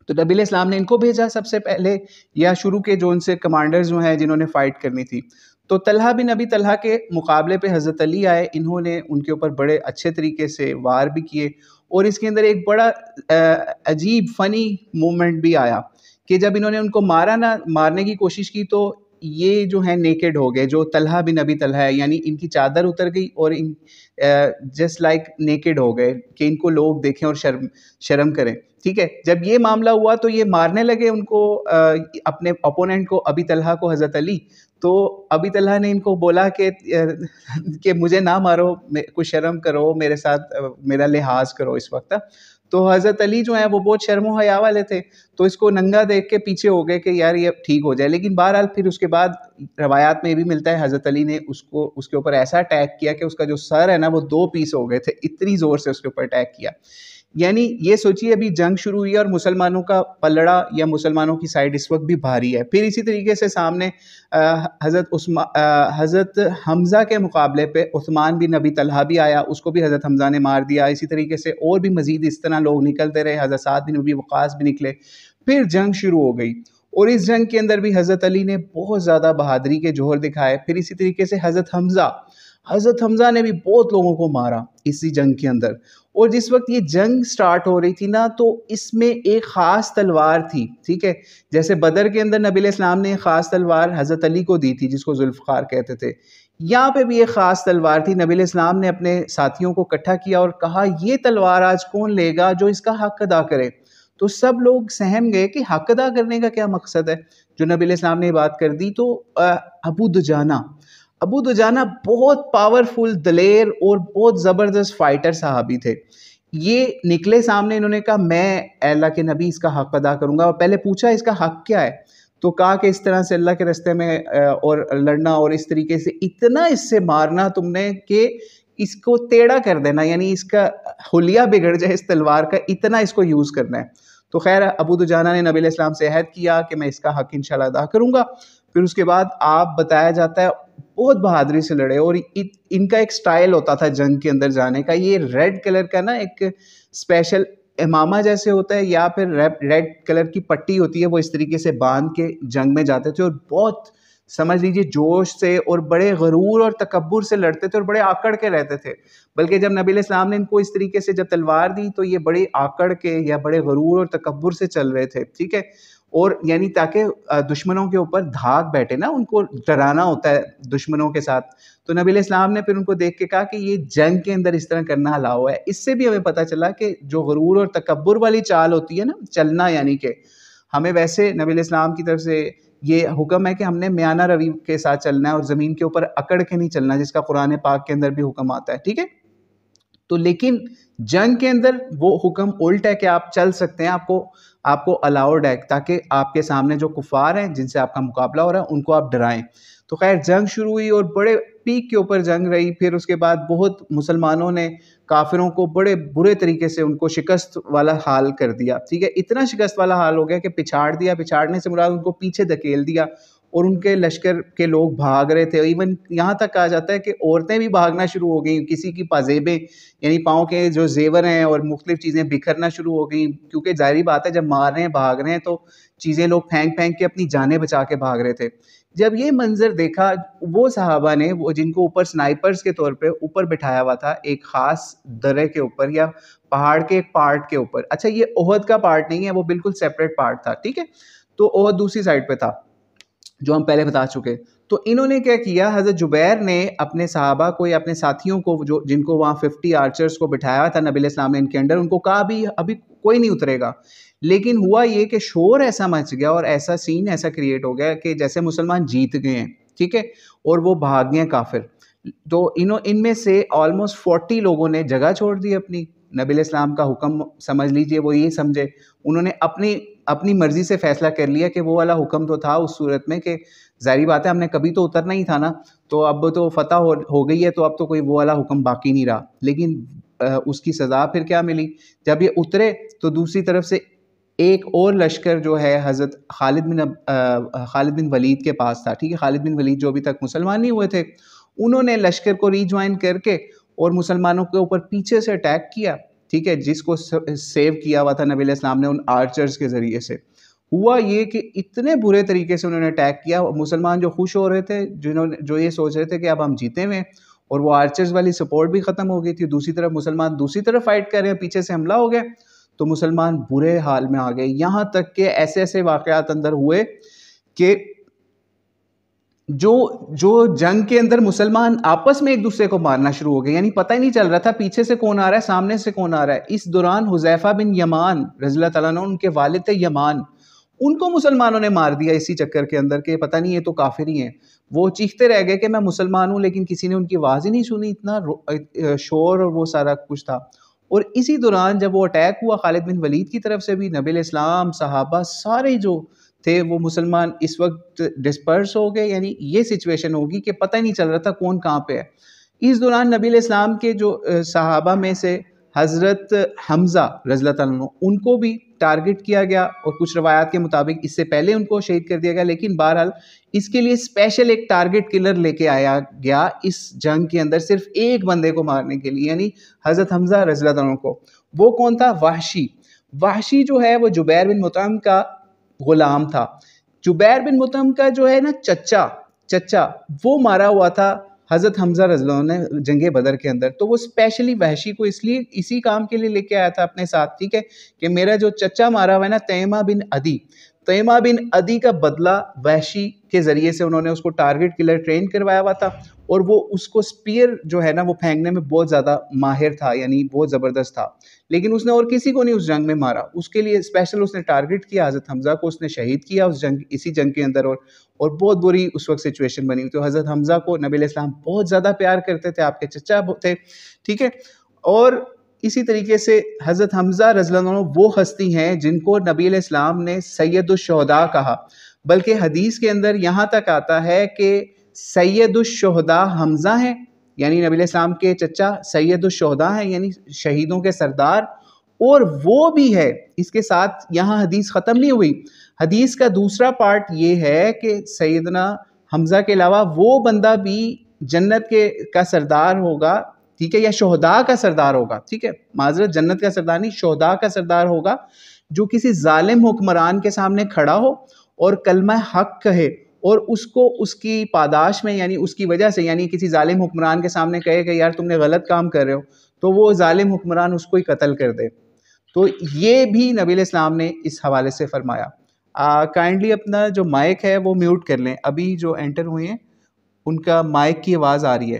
Speaker 1: تو نبی علیہ السلام نے ان کو بھیجا سب سے پہلے، یا شروع کے جو ان سے کمانڈرز جو ہیں جنہوں نے فائٹ کرنی تھی. تو طلحہ بن ابی طلحہ کے مقابلے پہ حضرت علی آئے. انہوں نے ان کے اوپر بڑے اچھے طریقے سے وار بھی کیے، اور اس کے اندر ایک بڑا عجیب فنی مومنٹ بھی آیا کہ جب انہوں نے ان کو مارنے کی کوشش کی تو یہ جو ہیں نیکڈ ہو گئے. جو طلحہ بن ابی طلحہ ہے، یعنی ان کی چادر اتر گئی اور ان جسٹ لائک نیکڈ ہو گئے کہ ان کو لوگ دیکھیں اور شرم کریں. ٹھیک ہے، جب یہ معاملہ ہوا تو یہ مارنے لگے ان کو، اپنے اپوننٹ کو، ابی طلحہ کو، حضرت علی. تو ابی طلحہ نے ان کو بولا کہ مجھے نہ مارو، کچھ شرم کرو، میرے ساتھ میرا لحاظ کرو اس وقت. تو حضرت علی جو ہیں وہ بہت شرم و حیا والے تھے، تو اس کو ننگا دیکھ کے پیچھے ہو گئے کہ یار یہ ٹھیک ہو جائے. لیکن بہرحال پھر اس کے بعد روایات میں یہ بھی ملتا ہے حضرت علی نے اس کے اوپر ایسا اٹیک کیا کہ اس کا جو سر ہے نا وہ 2 پیس ہو گئے تھے، اتنی زور سے اس کے اوپر اٹیک کیا. یعنی یہ سوچیے ابھی جنگ شروع ہوئی ہے اور مسلمانوں کا پلڑا یا مسلمانوں کی سائڈ اس وقت بھی بھاری ہے. پھر اسی طریقے سے سامنے حضرت حمزہ کے مقابلے پہ عثمان بن ابی طلحہ بھی آیا، اس کو بھی حضرت حمزہ نے مار دیا. اسی طریقے سے اور بھی مزید اس طرح لوگ نکلتے رہے، حضرت سعد بن ابی وقاص بھی نکلے. پھر جنگ شروع ہو گئی، اور اس جنگ کے اندر بھی حضرت علی نے بہت زیادہ بہادری کے جوہر دکھائے. پھر اسی طریقے سے حضرت حمزہ نے بھی بہت لوگوں کو مارا اسی جنگ کے اندر. اور جس وقت یہ جنگ سٹارٹ ہو رہی تھی نا، تو اس میں ایک خاص تلوار تھی. ٹھیک ہے، جیسے بدر کے اندر نبی علیہ السلام نے ایک خاص تلوار حضرت علی کو دی تھی جس کو ذوالفقار کہتے تھے، یہاں پہ بھی ایک خاص تلوار تھی. نبی علیہ السلام نے اپنے ساتھیوں کو اکٹھا کیا اور کہا یہ تلوار آج کون لے گا جو اس کا حق ادا کرے. تو سب لوگ سہم گئے کہ حق ادا کرنے کا کیا مقصد ہے. جو نبی علیہ السلام نے یہ بات کر دی تو ابو دجانہ بہت پاورفل، دلیر اور بہت زبردست فائٹر صحابی تھے. یہ نکلے سامنے، انہوں نے کہا میں اللہ کے نبی اس کا حق ادا کروں گا. اور پہلے پوچھا اس کا حق کیا ہے، تو کہا کہ اس طرح سے اللہ کے راستے میں اور لڑنا، اور اس طریقے سے اتنا اس سے مارنا تم نے کہ اس کو ٹیڑھا کر دینا، یعنی اس کا حلیہ بگڑ جائے اس تلوار کا، اتنا اس کو یوز کرنا ہے. تو خیر ابو دجانہ نے نبی علیہ السلام سے عہد کیا کہ میں اس کا حق انشاءاللہ ادا کروں گا. پھر اس کے بعد آپ بتایا جاتا ہے بہت بہادری سے لڑے، اور ان کا ایک سٹائل ہوتا تھا جنگ کے اندر جانے کا. یہ ریڈ کلر کا نا ایک اسپیشل امامہ جیسے ہوتا ہے، یا پھر ریڈ کلر کی پٹی ہوتی ہے، وہ اس طریقے سے باندھ کے جنگ میں جاتے تھے، اور بہت سمجھ لیجیے جوش سے اور بڑے غرور اور تکبر سے لڑتے تھے اور بڑے آکڑ کے رہتے تھے. بلکہ جب نبی علیہ السلام نے ان کو اس طریقے سے جب تلوار دی تو یہ بڑے آکڑ کے یا بڑے غرور اور تکبر سے چل رہے تھے. ٹھیک ہے، اور یعنی تاکہ دشمنوں کے اوپر دھاک بیٹھے نا، ان کو ڈرانا ہوتا ہے دشمنوں کے ساتھ. تو نبی علیہ السلام نے پھر ان کو دیکھ کے کہا کہ یہ جنگ کے اندر اس طرح کرنا الاؤ ہے. اس سے بھی ہمیں پتہ چلا کہ جو غرور اور تکبر والی چال ہوتی ہے نا، چلنا، یعنی کہ ہمیں ویسے نبی علیہ السلام کی طرف سے یہ حکم ہے کہ ہم نے میانہ روی کے ساتھ چلنا ہے اور زمین کے اوپر اکڑ کے نہیں چلنا، جس کا قرآن پاک کے اندر بھی حکم آتا ہے. ٹھیک ہے، تو لیکن جنگ کے اندر وہ حکم الٹ ہے کہ آپ چل سکتے ہیں، آپ کو الاؤڈ ہے، تاکہ آپ کے سامنے جو کفار ہیں جن سے آپ کا مقابلہ ہو رہا ہے ان کو آپ ڈرائیں. تو خیر جنگ شروع ہوئی اور بڑے پیک کے اوپر جنگ رہی. پھر اس کے بعد بہت مسلمانوں نے کافروں کو بڑے برے طریقے سے ان کو شکست والا حال کر دیا. ٹھیک ہے، اتنا شکست والا حال ہو گیا کہ پچھاڑ دیا. پچھاڑنے سے مراد ان کو پیچھے دھکیل دیا اور ان کے لشکر کے لوگ بھاگ رہے تھے. ایون یہاں تک کہا جاتا ہے کہ عورتیں بھی بھاگنا شروع ہو گئیں, کسی کی پازیبیں یعنی پاؤں کے جو زیور ہیں اور مختلف چیزیں بکھرنا شروع ہو گئیں, کیونکہ ظاہری بات ہے جب مار رہے ہیں بھاگ رہے ہیں تو چیزیں لوگ پھینک پھینک کے اپنی جانیں بچا کے بھاگ رہے تھے. جب یہ منظر دیکھا وہ صحابہ نے, وہ جن کو اوپر سنائپرز کے طور پہ اوپر بٹھایا ہوا تھا ایک خاص درے کے اوپر یا پہاڑ کے ایک پارٹ کے اوپر, اچھا یہ احد کا پارٹ نہیں ہے, وہ بالکل سیپریٹ پارٹ تھا, ٹھیک ہے, تو احد دوسری سائڈ پہ تھا جو ہم پہلے بتا چکے. تو انہوں نے کیا کیا, حضرت جبیر نے اپنے صحابہ کو یا اپنے ساتھیوں کو جو جن کو وہاں 50 آرچرز کو بٹھایا تھا نبی علیہ السلام نے ان کے انڈر, ان کو کہا ابھی کوئی نہیں اترے گا. لیکن ہوا یہ کہ شور ایسا مچ گیا اور ایسا سین ایسا کریٹ ہو گیا کہ جیسے مسلمان جیت گئے ہیں, ٹھیک ہے, اور وہ بھاگ گئے کافر. تو ان میں سے آلموسٹ 40 لوگوں نے جگہ چھوڑ دی اپنی. نبی علیہ السلام کا حکم سمجھ لیجئے وہ یہ سمجھے, انہوں نے اپنی مرضی سے فیصلہ کر لیا کہ وہ والا حکم تو تھا اس صورت میں کہ ظاہری بات ہے ہم نے کبھی تو اترنا ہی تھا نا, تو اب تو فتح ہو گئی ہے تو اب تو کوئی وہ والا حکم باقی نہیں رہا. لیکن اس کی سزا پھر کیا ملی, جب یہ اترے تو دوسری طرف سے ایک اور لشکر جو ہے حضرت خالد بن ولید کے پاس تھا, ٹھیک ہے, خالد بن ولید جو ابھی تک مسلمان نہیں ہوئے تھے, انہوں نے لشکر کو ری جوائن کر کے اور مسلمانوں کے اوپر پیچھے سے اٹیک کیا, ٹھیک ہے, جس کو سیو کیا ہوا تھا نبی علیہ السلام نے ان آرچرز کے ذریعے سے. ہوا یہ کہ اتنے برے طریقے سے انہوں نے اٹیک کیا, مسلمان جو خوش ہو رہے تھے, جو یہ سوچ رہے تھے کہ اب ہم جیتے ہوئے, اور وہ آرچرز والی سپورٹ بھی ختم ہو گئی تھی, دوسری طرف مسلمان دوسری طرف فائٹ کر رہے ہیں, پیچھے سے حملہ ہو گیا, تو مسلمان برے حال میں آ گئے. یہاں تک کہ ایسے واقعات اندر ہوئے کہ جو جنگ کے اندر مسلمان آپس میں ایک دوسرے کو مارنا شروع ہو گئے, یعنی پتہ ہی نہیں چل رہا تھا پیچھے سے کون آ رہا ہے سامنے سے کون آ رہا ہے. اس دوران حذیفہ بن یمان رضی اللہ تعالیٰ عنہ, ان کے والد تھے یمان, ان کو مسلمانوں نے مار دیا اسی چکر کے اندر کہ پتہ نہیں یہ تو کافر ہی ہیں. وہ چیختے رہ گئے کہ میں مسلمان ہوں, لیکن کسی نے ان کی آواز ہی نہیں سنی, اتنا شور اور وہ سارا کچھ تھا. اور اسی دوران جب وہ اٹیک ہوا خالد بن ولید کی طرف سے بھی, نبی علیہ السلام صحابہ سارے جو تھے وہ مسلمان اس وقت ڈسپرس ہو گئے, یعنی یہ سچویشن ہوگی کہ پتہ ہی نہیں چل رہا تھا کون کہاں پہ ہے. اس دوران نبی علیہ السلام کے جو صحابہ میں سے حضرت حمزہ رضی اللہ تعالیٰ عنہ, ان کو بھی ٹارگٹ کیا گیا, اور کچھ روایات کے مطابق اس سے پہلے ان کو شہید کر دیا گیا, لیکن بہرحال اس کے لیے اسپیشل ایک ٹارگٹ کلر لے کے آیا گیا اس جنگ کے اندر صرف ایک بندے کو مارنے کے لیے, یعنی حضرت حمزہ رضی اللہ تعالیٰ عنہ کو. وہ کون تھا؟ وحشی. وحشی جو ہے وہ جبیر بن مطعم کا غلام تھا. جبیر بن مطعم کا جو ہے نا چچا وہ مارا ہوا تھا حضرت حمزہ رضی اللہ عنہ نے جنگ بدر کے اندر. تو وہ اسپیشلی وحشی کو اس لیے اسی کام کے لیے لے کے آیا تھا اپنے ساتھ, ٹھیک ہے, کہ میرا جو چچا مارا ہوا ہے نا تیمہ بن عدی کا بدلہ وحشی کے ذریعے سے انہوں نے اس کو ٹارگٹ کلر ٹرین کروایا ہوا تھا, اور وہ اس کو سپیر جو ہے نا وہ پھینکنے میں بہت زیادہ ماہر تھا, یعنی بہت زبردست تھا, لیکن اس نے اور کسی کو نہیں اس جنگ میں مارا. اس کے لیے اسپیشل اس نے ٹارگٹ کیا حضرت حمزہ کو, اس نے شہید کیا اسی جنگ کے اندر, اور بہت بری اس وقت سچویشن بنی. تو حضرت حمزہ کو نبی علیہ السلام بہت زیادہ پیار کرتے تھے, آپ کے چچا تھے, ٹھیک ہے. اور اسی طریقے سے حضرت حمزہ رضی اللہ عنہ وہ ہستی ہیں جن کو نبی علیہ السلام نے سید الشہداء کہا, بلکہ حدیث کے اندر یہاں تک آتا ہے کہ سید الشہداء حمزہ ہیں, یعنی نبی علیہ السلام کے چچا سید الشہداء ہیں, یعنی شہیدوں کے سردار. اور وہ بھی ہے, اس کے ساتھ یہاں حدیث ختم نہیں ہوئی. حدیث کا دوسرا پارٹ یہ ہے کہ سیدنا حمزہ کے علاوہ وہ بندہ بھی جنت کا سردار ہوگا, ٹھیک ہے, یا شہداء کا سردار ہوگا, ٹھیک ہے, معذرت, جنت کا سردار نہیں, شہداء کا سردار ہوگا, جو کسی ظالم حکمران کے سامنے کھڑا ہو اور کلمہ حق کہے, اور اس کو اس کی پاداش میں, یعنی اس کی وجہ سے, یعنی کسی ظالم حکمران کے سامنے کہے کہ یار تم نے غلط کام کر رہے ہو, تو وہ ظالم حکمران اس کو ہی قتل کر دے. تو یہ بھی نبی علیہ السلام نے اس حوالے سے فرمایا. کائنڈلی اپنا جو مائک ہے وہ میوٹ کر لیں, ابھی جو انٹر ہوئے ہیں ان کا مائک کی آواز آ رہی ہے.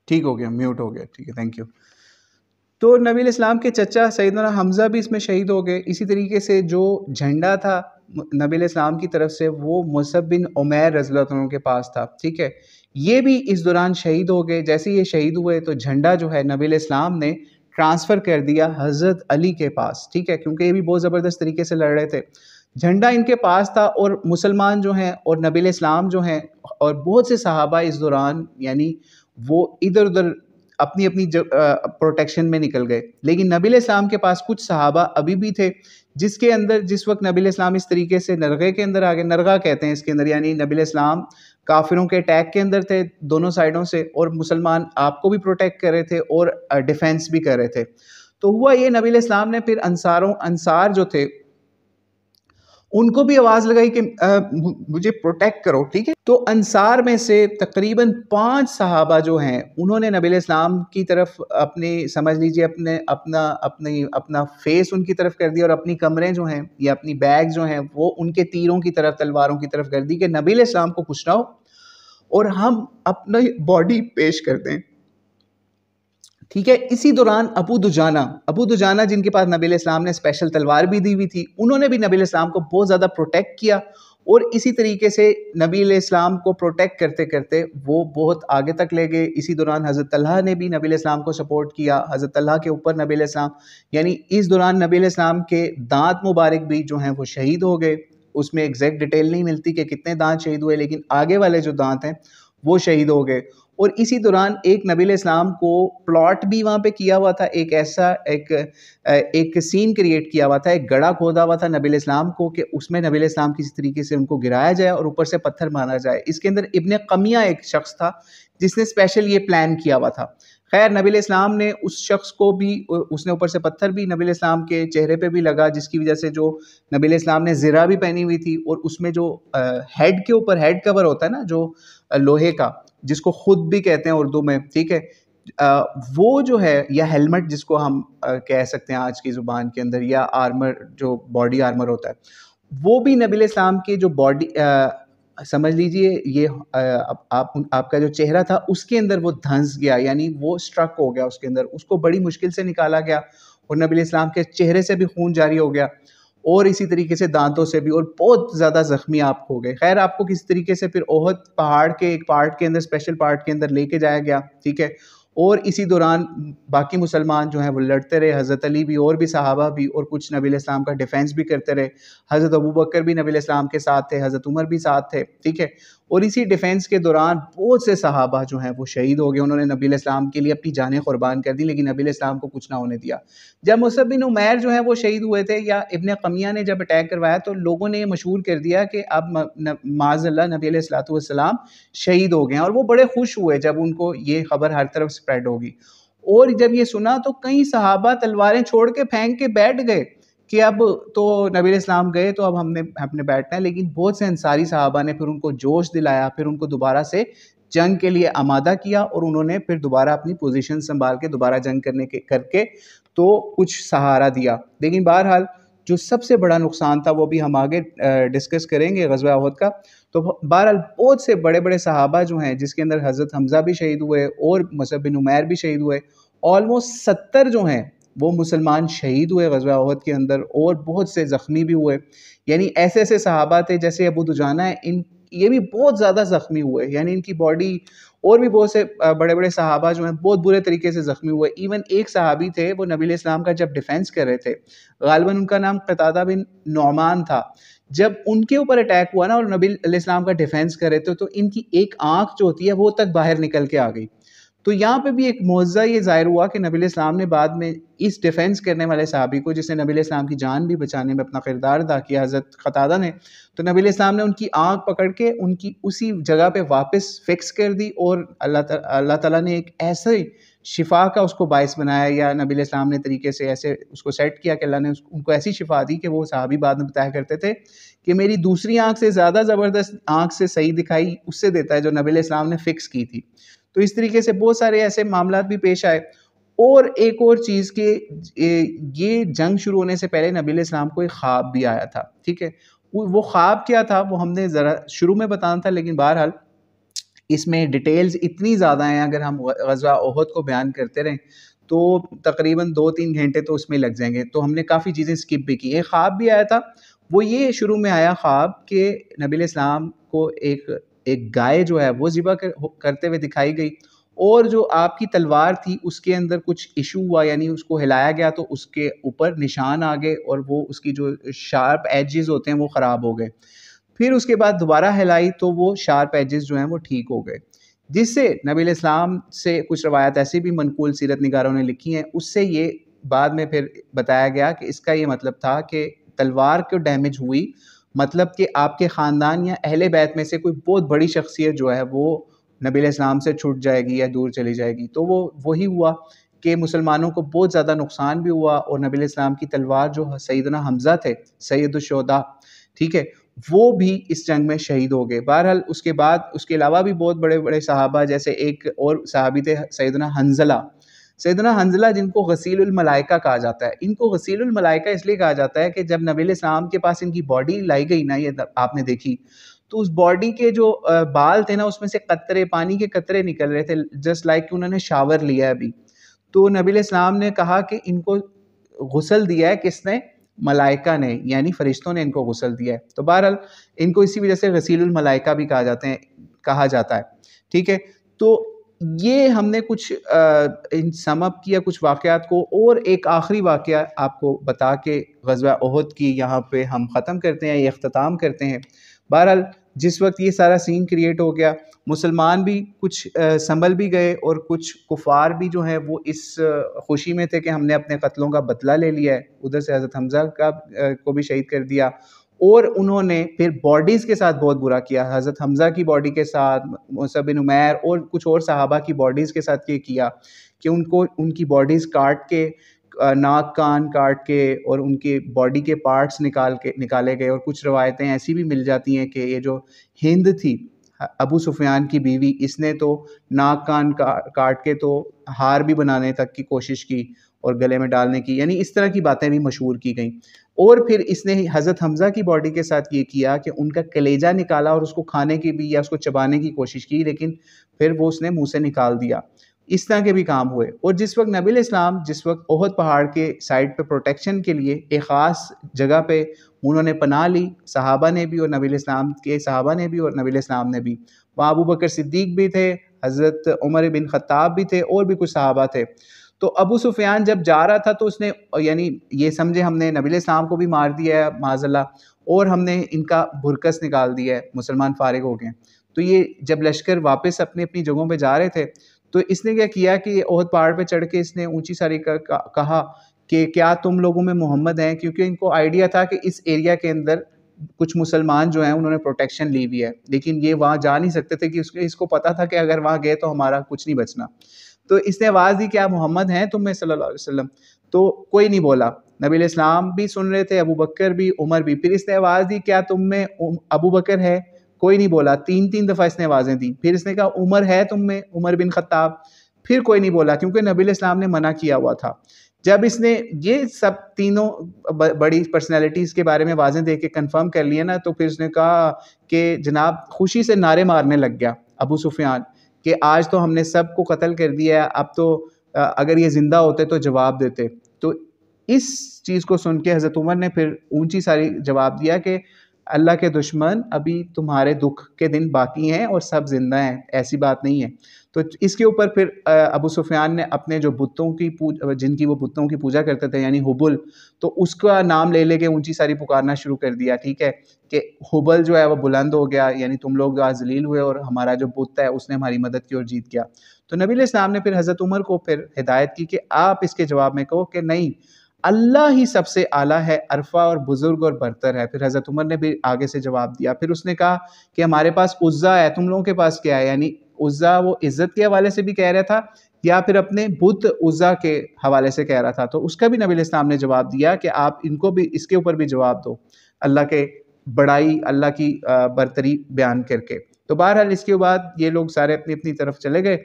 Speaker 1: ٹھیک ہو گیا, میوٹ ہو گیا, ٹھیک ہے, تھینک یو. تو نبی علیہ السلام کے چچا سیدنا حمزہ بھی اس میں شہید ہو گئے. اسی طریقے سے جو جھنڈا تھا نبی علیہ السلام کی طرف سے وہ مصعب بن عمیر رضی اللہ عنہ کے پاس تھا, ٹھیک ہے, یہ بھی اس دوران شہید ہو گئے. جیسے یہ شہید ہوئے تو جھنڈا جو ہے نبی علیہ السلام نے ٹرانسفر کر دیا حضرت علی کے پاس, ٹھیک ہے, کیونکہ یہ بھی بہت زبردست طریقے سے لڑ رہے تھے. جھنڈا ان کے پاس تھا, اور مسلمان جو ہیں اور نبی علیہ السلام جو ہیں اور بہت سے صحابہ اس دوران یعنی وہ ادھر ادھر اپنی اپنی پروٹیکشن میں نکل گئے. لیکن نبی علیہ السلام کے پاس کچھ صحابہ ابھی بھی تھے جس کے اندر جس وقت نبی علیہ السلام اس طریقے سے نرغے کے اندر آگے, نرغہ کہتے ہیں اس کے اندر, یعنی نبی علیہ السلام کافروں کے اٹیک کے اندر تھے دونوں سائڈوں سے, اور مسلمان آپ کو بھی پروٹیکٹ کر رہے تھے اور ڈیفینس بھی کر رہے تھے. تو ہوا یہ, نبی علیہ السلام نے پھر انصار جو تھے ان کو بھی آواز لگائی کہ مجھے پروٹیکٹ کرو, ٹھیک ہے. تو انصار میں سے تقریباً 5 صحابہ جو ہیں انہوں نے نبی علیہ السلام کی طرف اپنی سمجھ لیجئے اپنا فیس ان کی طرف کر دیا, اور اپنی کمریں جو ہیں یا اپنی بیگ جو ہیں وہ ان کے تیروں کی طرف, تلواروں کی طرف کر دی کہ نبی علیہ السلام کو کچھ نہ ہو اور ہم اپنی باڈی پیش کر دیں, ٹھیک ہے. اسی دوران ابو دجانہ جن کے پاس نبی علیہ السلام نے اسپیشل تلوار بھی دی ہوئی تھی, انہوں نے بھی نبی علیہ السلام کو بہت زیادہ پروٹیکٹ کیا, اور اسی طریقے سے نبی علیہ السلام کو پروٹیکٹ کرتے کرتے وہ بہت آگے تک لے گئے. اسی دوران حضرت طلحہ نے بھی نبی علیہ السلام کو سپورٹ کیا, حضرت طلحہ کے اوپر نبی علیہ السلام, یعنی اس دوران نبی علیہ السلام کے دانت مبارک بھی جو ہیں وہ شہید ہو گئے. اس میں ایگزیکٹ ڈیٹیل نہیں ملتی کہ کتنے دانت شہید ہوئے, لیکن آگے والے جو دانت ہیں وہ شہید ہو گئے. اور اسی دوران ایک نبی علیہ السلام کو پلاٹ بھی وہاں پہ کیا ہوا تھا, ایک ایسا ایک سین کریٹ کیا ہوا تھا, ایک گڑھا کھودا ہوا تھا نبی علیہ السلام کو کہ اس میں نبی علیہ السلام کسی طریقے سے ان کو گرایا جائے اور اوپر سے پتھر مارا جائے. اس کے اندر ابن قمیہ ایک شخص تھا جس نے اسپیشل یہ پلان کیا ہوا تھا. خیر نبی علیہ السلام نے اس شخص کو بھی, اس نے اوپر سے پتھر بھی نبی علیہ السلام کے چہرے پہ بھی لگا, جس کی وجہ سے جو نبی علیہ السلام نے زرہ بھی پہنی ہوئی تھی, اور اس میں جو ہیڈ کے اوپر ہیڈ کور ہوتا ہے نا جو لوہے کا, جس کو خود بھی کہتے ہیں اردو میں, ٹھیک ہے, وہ جو ہے, یا ہیلمٹ جس کو ہم کہہ سکتے ہیں آج کی زبان کے اندر, یا آرمر جو باڈی آرمر ہوتا ہے, وہ بھی نبی علیہ السلام کی جو باڈی سمجھ لیجئے یہ آپ کا جو چہرہ تھا اس کے اندر وہ دھنس گیا, یعنی وہ سٹرک ہو گیا اس کے اندر, اس کو بڑی مشکل سے نکالا گیا, اور نبی علیہ السلام کے چہرے سے بھی خون جاری ہو گیا, اور اسی طریقے سے دانتوں سے بھی, اور بہت زیادہ زخمی آپ ہو گئے. خیر آپ کو کسی طریقے سے پھر احد پہاڑ کے ایک پارٹ کے اندر, اسپیشل پارٹ کے اندر لے کے جایا گیا, ٹھیک ہے. اور اسی دوران باقی مسلمان جو ہیں وہ لڑتے رہے, حضرت علی بھی اور بھی صحابہ بھی, اور کچھ نبی علیہ السلام کا ڈیفینس بھی کرتے رہے. حضرت ابوبکر بھی نبی علیہ السلام کے ساتھ تھے, حضرت عمر بھی ساتھ تھے, ٹھیک ہے. اور اسی ڈیفینس کے دوران بہت سے صحابہ جو ہیں وہ شہید ہو گئے, انہوں نے نبی علیہ السلام کے لیے اپنی جانیں قربان کر دی, لیکن نبی علیہ السلام کو کچھ نہ ہونے دیا. جب مصعب بن عمیر جو ہیں وہ شہید ہوئے تھے, یا ابن قمیہ نے جب اٹیک کروایا, تو لوگوں نے یہ مشہور کر دیا کہ اب معاذ اللہ نبی علیہ السلام شہید ہو گئے ہیں, اور وہ بڑے خوش ہوئے جب ان کو یہ خبر ہر طرف سپریڈ ہوگی. اور جب یہ سنا تو کئی صحابہ تلواریں چھوڑ کے پھینک کے بیٹھ گئے کہ اب تو نبی علیہ السلام گئے تو اب ہم نے بیٹھنا ہے. لیکن بہت سے انصاری صحابہ نے پھر ان کو جوش دلایا, پھر ان کو دوبارہ سے جنگ کے لیے آمادہ کیا, اور انہوں نے پھر دوبارہ اپنی پوزیشن سنبھال کے دوبارہ جنگ کر کے تو کچھ سہارا دیا. لیکن بہرحال جو سب سے بڑا نقصان تھا وہ بھی ہم آگے ڈسکس کریں گے غزوہ احد کا. تو بہرحال بہت سے بڑے بڑے صحابہ جو ہیں, جس کے اندر حضرت حمزہ بھی شہید ہوئے اور مصعب بن عمیر بھی شہید ہوئے, آلموسٹ 70 جو ہیں وہ مسلمان شہید ہوئے غزوہ احد کے اندر, اور بہت سے زخمی بھی ہوئے. یعنی ایسے ایسے صحابہ تھے جیسے ابو دجانہ ہیں, یہ بھی بہت زیادہ زخمی ہوئے, یعنی ان کی باڈی, اور بھی بہت سے بڑے بڑے صحابہ جو ہیں بہت برے طریقے سے زخمی ہوئے. ایون ایک صحابی تھے, وہ نبی علیہ السلام کا جب ڈیفینس کر رہے تھے, غالباً ان کا نام قتادہ بن نعمان تھا, جب ان کے اوپر اٹیک ہوا نا اور نبی علیہ السلام کا ڈیفینس کر رہے تھے, تو ان کی ایک آنکھ جو ہوتی ہے وہ تک باہر نکل کے آ گئی. تو یہاں پہ بھی ایک معجزہ یہ ظاہر ہوا کہ نبی علیہ السلام نے بعد میں اس ڈیفینس کرنے والے صحابی کو, جس نے نبی علیہ السلام کی جان بھی بچانے میں اپنا کردار ادا کیا, حضرت قتادہ نے, تو نبی علیہ السلام نے ان کی آنکھ پکڑ کے ان کی اسی جگہ پہ واپس فکس کر دی, اور اللہ تعالیٰ نے ایک ایسے شفا کا اس کو باعث بنایا, یا نبی علیہ السلام نے طریقے سے ایسے اس کو سیٹ کیا کہ اللہ نے ان کو ایسی شفا دی کہ وہ صحابی بعد میں بتایا کرتے تھے کہ میری دوسری آنکھ سے زیادہ زبردست آنکھ سے صحیح دکھائی اس سے دیتا ہے جو نبی علیہ السلام نے فکس کی تھی. تو اس طریقے سے بہت سارے ایسے معاملات بھی پیش آئے. اور ایک اور چیز کہ یہ جنگ شروع ہونے سے پہلے نبی علیہ السلام کو ایک خواب بھی آیا تھا, ٹھیک ہے. وہ خواب کیا تھا وہ ہم نے ذرا شروع میں بتانا تھا, لیکن بہرحال اس میں ڈیٹیلز اتنی زیادہ ہیں, اگر ہم غزوہ احد کو بیان کرتے رہیں تو تقریباً 2-3 گھنٹے تو اس میں لگ جائیں گے, تو ہم نے کافی چیزیں سکپ بھی کی. ایک خواب بھی آیا تھا, وہ یہ شروع میں آیا خواب کہ نبی علیہ السلام کو ایک گائے جو ہے وہ ذبح کرتے ہوئے دکھائی گئی, اور جو آپ کی تلوار تھی اس کے اندر کچھ ایشو ہوا, یعنی اس کو ہلایا گیا تو اس کے اوپر نشان آ گئے, اور وہ اس کی جو شارپ ایجز ہوتے ہیں وہ خراب ہو گئے. پھر اس کے بعد دوبارہ ہلائی تو وہ شارپ ایجز جو ہیں وہ ٹھیک ہو گئے. جس سے نبی علیہ السلام سے کچھ روایت ایسی بھی منقول سیرت نگاروں نے لکھی ہیں، اس سے یہ بعد میں پھر بتایا گیا کہ اس کا یہ مطلب تھا کہ تلوار کو ڈیمیج ہوئی، مطلب کہ آپ کے خاندان یا اہل بیت میں سے کوئی بہت بڑی شخصیت جو ہے وہ نبی علیہ السلام سے چھٹ جائے گی یا دور چلی جائے گی. تو وہ وہی ہوا کہ مسلمانوں کو بہت زیادہ نقصان بھی ہوا، اور نبی علیہ السلام کی تلوار جو سیدنا حمزہ تھے، سید الشہداء، ٹھیک ہے، وہ بھی اس جنگ میں شہید ہو گئے. بہرحال اس کے بعد اس کے علاوہ بھی بہت بڑے بڑے صحابہ، جیسے ایک اور صحابی تھے سیدنا حنظلہ جن کو غسیل الملائکہ کہا جاتا ہے. ان کو غسیل الملائکہ اس لیے کہا جاتا ہے کہ جب نبی علیہ السلام کے پاس ان کی باڈی لائی گئی نا، یہ آپ نے دیکھی، تو اس باڈی کے جو بال تھے نا، اس میں سے قطرے، پانی کے قطرے نکل رہے تھے، جسٹ لائک کہ انہوں نے شاور لیا ہے ابھی. تو نبی علیہ السلام نے کہا کہ ان کو غسل دیا ہے کس نے؟ ملائکہ نے، یعنی فرشتوں نے ان کو غسل دیا ہے. تو بہرحال ان کو اسی وجہ سے غسیل الملائکہ بھی کہا جاتا ہے. ٹھیک ہے، تو یہ ہم نے کچھ سم اپ کیا کچھ واقعات کو، اور ایک آخری واقعہ آپ کو بتا کے غزوہ احد کی یہاں پہ ہم ختم کرتے ہیں، یہ اختتام کرتے ہیں. بہرحال جس وقت یہ سارا سین کریٹ ہو گیا، مسلمان بھی کچھ سنبھل بھی گئے، اور کچھ کفار بھی جو ہیں وہ اس خوشی میں تھے کہ ہم نے اپنے قتلوں کا بدلہ لے لیا ہے. ادھر سے حضرت حمزہ کو بھی شہید کر دیا، اور انہوں نے پھر باڈیز کے ساتھ بہت برا کیا. حضرت حمزہ کی باڈی کے ساتھ، مصعب بن عمیر اور کچھ اور صحابہ کی باڈیز کے ساتھ یہ کیا کہ ان کی باڈیز کاٹ کے، ناک کان کاٹ کے، اور ان کے باڈی کے پارٹس نکالے گئے. اور کچھ روایتیں ایسی بھی مل جاتی ہیں کہ یہ جو ہند تھی، ابو سفیان کی بیوی، اس نے تو ناک کان کاٹ کے تو ہار بھی بنانے تک کی کوشش کی اور گلے میں ڈالنے کی، یعنی اس طرح کی باتیں بھی مشہور کی گئیں. اور پھر اس نے حضرت حمزہ کی باڈی کے ساتھ یہ کیا کہ ان کا کلیجہ نکالا اور اس کو کھانے کی بھی یا اس کو چبانے کی کوشش کی، لیکن پھر وہ اس نے منہ سے نکال دیا. اس طرح کے بھی کام ہوئے. اور جس وقت نبی علیہ السلام جس وقت احد پہاڑ کے سائڈ پہ پروٹیکشن کے لیے ایک خاص جگہ پہ انہوں نے پناہ لی، صحابہ نے بھی اور نبی علیہ السلام کے صحابہ نے بھی اور نبی علیہ السلام نے بھی، وہاں ابو بکر صدیق بھی تھے، حضرت عمر بن خطاب بھی تھے، اور بھی کچھ صحابہ تھے. تو ابو سفیان جب جا رہا تھا تو اس نے، یعنی یہ سمجھے ہم نے نبی علیہ السلام کو بھی مار دیا ہے معاذ اللہ، اور ہم نے ان کا بھرکس نکال دیا ہے، مسلمان فارغ ہو گئے. تو یہ جب لشکر واپس اپنی اپنی جگہوں پہ جا رہے تھے، تو اس نے کیا کیا کہ احد پہاڑ پہ چڑھ کے اس نے اونچی ساری کہا کہ کیا تم لوگوں میں محمد ہیں، کیونکہ ان کو آئیڈیا تھا کہ اس ایریا کے اندر کچھ مسلمان جو ہیں انہوں نے پروٹیکشن لی ہوئی ہے، لیکن یہ وہاں جا نہیں سکتے تھے کہ اس کو پتا تھا کہ اگر وہاں گئے تو ہمارا کچھ نہیں بچنا. تو اس نے آواز دی کیا محمد ہیں تم میں صلی اللہ علیہ وسلم؟ تو کوئی نہیں بولا. نبی علیہ السلام بھی سن رہے تھے، ابو بکر بھی، عمر بھی. پھر اس نے آواز دی کیا تم میں ابو بکر ہے؟ کوئی نہیں بولا. تین دفعہ اس نے آوازیں دی. پھر اس نے کہا عمر ہے تم میں، عمر بن خطاب؟ پھر کوئی نہیں بولا، کیونکہ نبی علیہ السلام نے منع کیا ہوا تھا. جب اس نے یہ سب تینوں بڑی پرسنالٹیز کے بارے میں آوازیں دے کے کنفرم کر لیا نا، تو پھر اس نے کہا کہ جناب خوشی سے نعرے مارنے لگ گیا ابو سفیان کہ آج تو ہم نے سب کو قتل کر دیا ہے، اب تو اگر یہ زندہ ہوتے تو جواب دیتے. تو اس چیز کو سن کے حضرت عمر نے پھر اونچی ساری جواب دیا کہ اللہ کے دشمن، ابھی تمہارے دکھ کے دن باقی ہیں اور سب زندہ ہیں، ایسی بات نہیں ہے. تو اس کے اوپر پھر ابو سفیان نے اپنے جو بتوں کی جن کی وہ بتوں کی پوجا کرتے تھے، یعنی حبل، تو اس کا نام لے کے اونچی ساری پکارنا شروع کر دیا. ٹھیک ہے، کہ حبل جو ہے وہ بلند ہو گیا، یعنی تم لوگ آج ذلیل ہوئے اور ہمارا جو بت ہے اس نے ہماری مدد کی اور جیت گیا. تو نبی علیہ السلام نے پھر حضرت عمر کو پھر ہدایت کی کہ آپ اس کے جواب میں کہو کہ نہیں، اللہ ہی سب سے اعلیٰ ہے، عرفہ اور بزرگ اور برتر ہے. پھر حضرت عمر نے بھی آگے سے جواب دیا. پھر اس نے کہا کہ ہمارے پاس عزا ہے، تم لوگوں کے پاس کیا ہے؟ یعنی عزا وہ عزت کے حوالے سے بھی کہہ رہا تھا یا پھر اپنے بت عزا کے حوالے سے کہہ رہا تھا. تو اس کا بھی نبی علیہ السلام نے جواب دیا کہ آپ ان کو بھی اس کے اوپر بھی جواب دو، اللہ کے بڑائی، اللہ کی برتری بیان کر کے. تو بہرحال اس کے بعد یہ لوگ سارے اپنی اپنی طرف چلے گئے،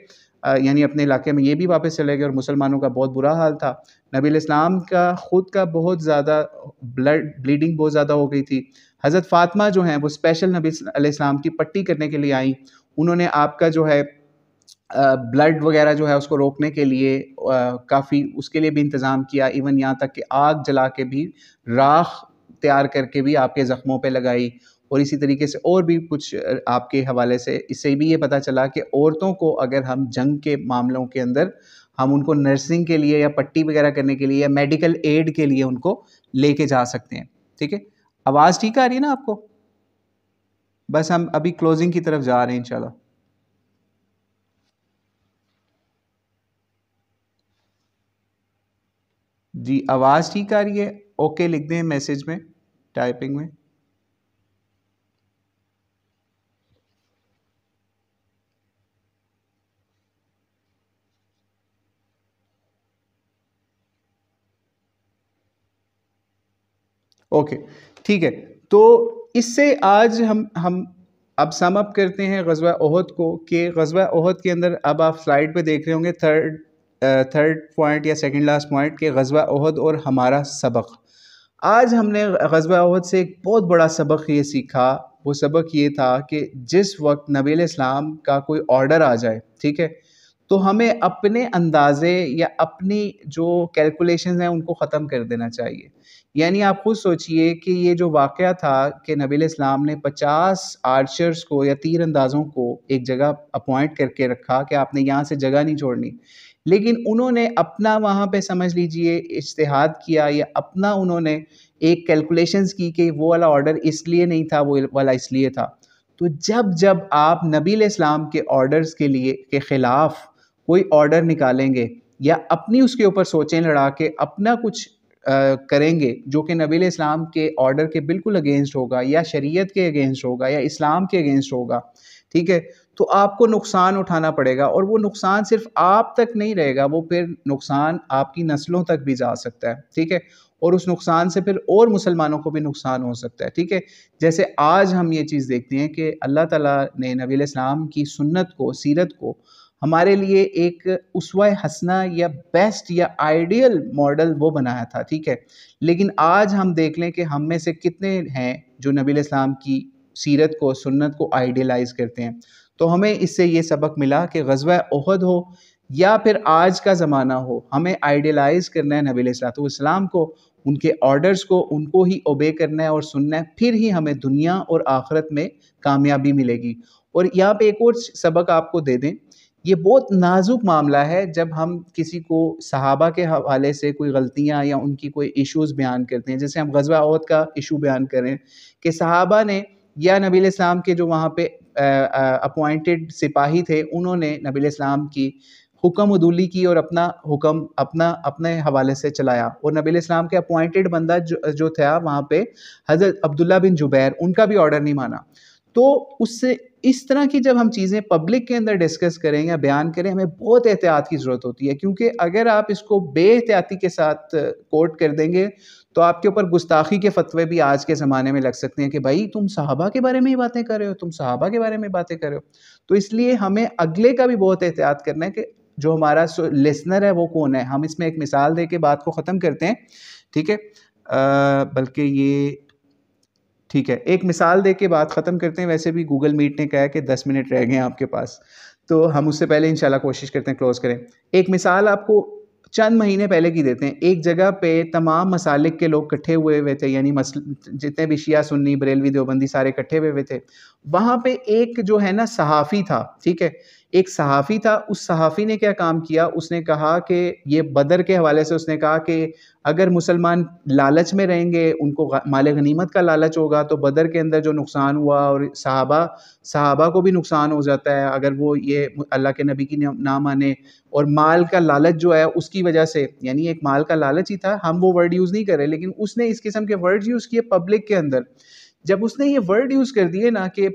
Speaker 1: یعنی اپنے علاقے میں یہ بھی واپس چلے گئے، اور مسلمانوں کا بہت برا حال تھا. نبی علیہ السلام کا خود کا بہت زیادہ بلیڈنگ بہت زیادہ ہو گئی تھی. حضرت فاطمہ جو ہیں وہ اسپیشل نبی علیہ السلام کی پٹی کرنے کے لیے آئیں. انہوں نے آپ کا جو ہے بلڈ وغیرہ جو ہے اس کو روکنے کے لیے کافی اس کے لیے بھی انتظام کیا، ایون یہاں تک کہ آگ جلا کے بھی، راکھ تیار کر کے بھی آپ کے زخموں پہ لگائی. اور اسی طریقے سے اور بھی کچھ آپ کے حوالے سے اس سے بھی یہ پتہ چلا کہ عورتوں کو اگر ہم جنگ کے معاملوں کے اندر ہم ان کو نرسنگ کے لیے یا پٹی وغیرہ کرنے کے لیے یا میڈیکل ایڈ کے لیے ان کو لے کے جا سکتے ہیں. ٹھیک ہے، آواز ٹھیک آ رہی ہے نا آپ کو؟ بس ہم ابھی کلوزنگ کی طرف جا رہے ہیں انشاءاللہ. جی آواز ٹھیک آ رہی ہے؟ اوکے لکھ دیں میسج میں، ٹائپنگ میں۔ اوکے ٹھیک ہے، تو اس سے آج ہم اب سم اپ کرتے ہیں غزوہ احد کو، کہ غزوہ احد کے اندر اب آپ سلائڈ پہ دیکھ رہے ہوں گے تھرڈ پوائنٹ یا سیکنڈ لاسٹ پوائنٹ، کہ غزوہ احد اور ہمارا سبق۔ آج ہم نے غزوہ احد سے ایک بہت بڑا سبق یہ سیکھا، وہ سبق یہ تھا کہ جس وقت نبی علیہ السلام کا کوئی آرڈر آ جائے، ٹھیک ہے، تو ہمیں اپنے اندازے یا اپنی جو کیلکولیشنز ہیں ان کو ختم کر دینا چاہیے۔ یعنی آپ خود سوچئے کہ یہ جو واقعہ تھا کہ نبی علیہ السلام نے 50 آرچرز کو یا تیر اندازوں کو ایک جگہ اپوائنٹ کر کے رکھا کہ آپ نے یہاں سے جگہ نہیں چھوڑنی، لیکن انہوں نے اپنا وہاں پہ سمجھ لیجئے اجتہاد کیا، یا اپنا انہوں نے ایک کیلکولیشنز کی کہ وہ والا آرڈر اس لیے نہیں تھا، وہ والا اس لیے تھا۔ تو جب آپ نبی علیہ السلام کے آرڈرز کے خلاف کوئی آرڈر نکالیں گے، یا اپنی اس کے اوپر سوچیں لڑا کے اپنا کچھ کریں گے جو کہ نبی علیہ السلام کے آرڈر کے بالکل اگینسٹ ہوگا، یا شریعت کے اگینسٹ ہوگا، یا اسلام کے اگینسٹ ہوگا، ٹھیک ہے، تو آپ کو نقصان اٹھانا پڑے گا، اور وہ نقصان صرف آپ تک نہیں رہے گا، وہ پھر نقصان آپ کی نسلوں تک بھی جا سکتا ہے، ٹھیک ہے، اور اس نقصان سے پھر اور مسلمانوں کو بھی نقصان ہو سکتا ہے، ٹھیک ہے۔ جیسے آج ہم یہ چیز دیکھتے ہیں کہ اللہ تعالیٰ نے نبی علیہ السلام کی سنت کو، سیرت کو ہمارے لیے ایک اسوہ حسنہ یا بیسٹ یا آئیڈیل ماڈل وہ بنایا تھا، ٹھیک ہے، لیکن آج ہم دیکھ لیں کہ ہم میں سے کتنے ہیں جو نبی علیہ السلام کی سیرت کو، سنت کو آئیڈیلائز کرتے ہیں۔ تو ہمیں اس سے یہ سبق ملا کہ غزوہ احد ہو یا پھر آج کا زمانہ ہو، ہمیں آئیڈیلائز کرنا ہے نبی علیہ السلام کو، ان کے آرڈرز کو، ان کو ہی اوبے کرنا ہے اور سننا ہے، پھر ہی ہمیں دنیا اور آخرت میں کامیابی ملے گی۔ اور یہاں پہ ایک اور سبق آپ کو دے دیں، یہ بہت نازک معاملہ ہے جب ہم کسی کو صحابہ کے حوالے سے کوئی غلطیاں یا ان کی کوئی ایشوز بیان کرتے ہیں، جیسے ہم غزوہ احد کا ایشو بیان کریں کہ صحابہ نے یا نبی علیہ السلام کے جو وہاں پہ اپوائنٹڈ سپاہی تھے، انہوں نے نبی علیہ السلام کی حکم عدولی کی اور اپنا حکم اپنے حوالے سے چلایا، اور نبی علیہ السلام کے اپوائنٹڈ بندہ جو تھا وہاں پہ حضرت عبداللہ بن جبیر، ان کا بھی آرڈر نہیں مانا۔ تو اس طرح کی جب ہم چیزیں پبلک کے اندر ڈسکس کریں یا بیان کریں، ہمیں بہت احتیاط کی ضرورت ہوتی ہے، کیونکہ اگر آپ اس کو بے احتیاطی کے ساتھ کوٹ کر دیں گے تو آپ کے اوپر گستاخی کے فتوے بھی آج کے زمانے میں لگ سکتے ہیں کہ بھائی تم صحابہ کے بارے میں ہی باتیں کر رہے ہو، تم صحابہ کے بارے میں باتیں کر رہے ہو۔ تو اس لیے ہمیں اگلے کا بھی بہت احتیاط کرنا ہے کہ جو ہمارا لسنر ہے وہ کون ہے۔ ہم اس میں ایک مثال دے کے بات کو ختم کرتے ہیں، ٹھیک ہے، بلکہ یہ ٹھیک ہے، ایک مثال دے کے بات ختم کرتے ہیں۔ ویسے بھی گوگل میٹ نے کہا ہے کہ 10 منٹ رہ گئے ہیں آپ کے پاس، تو ہم اس سے پہلے انشاءاللہ کوشش کرتے ہیں کلوز کریں۔ ایک مثال آپ کو چند مہینے پہلے کی دیتے ہیں۔ ایک جگہ پہ تمام مسالک کے لوگ کٹھے ہوئے تھے، یعنی جتنے بھی شیعہ سنی بریلوی دیوبندی سارے کٹھے ہوئے تھے۔ وہاں پہ ایک جو ہے نا صحافی تھا، ٹھیک ہے، ایک صحافی تھا۔ اس صحافی نے کیا کام کیا، اس نے کہا کہ یہ بدر کے حوالے سے اس نے کہا کہ اگر مسلمان لالچ میں رہیں گے، ان کو مال غنیمت کا لالچ ہوگا، تو بدر کے اندر جو نقصان ہوا اور صحابہ کو بھی نقصان ہو جاتا ہے اگر وہ یہ اللہ کے نبی کی نہ مانے، اور مال کا لالچ جو ہے اس کی وجہ سے، یعنی ایک مال کا لالچ ہی تھا، ہم وہ ورڈ یوز نہیں کرے، لیکن اس نے اس قسم کے ورڈ یوز کیے پبلک کے اندر۔ جب اس نے یہ ورڈ یوز کر دیے نا کہ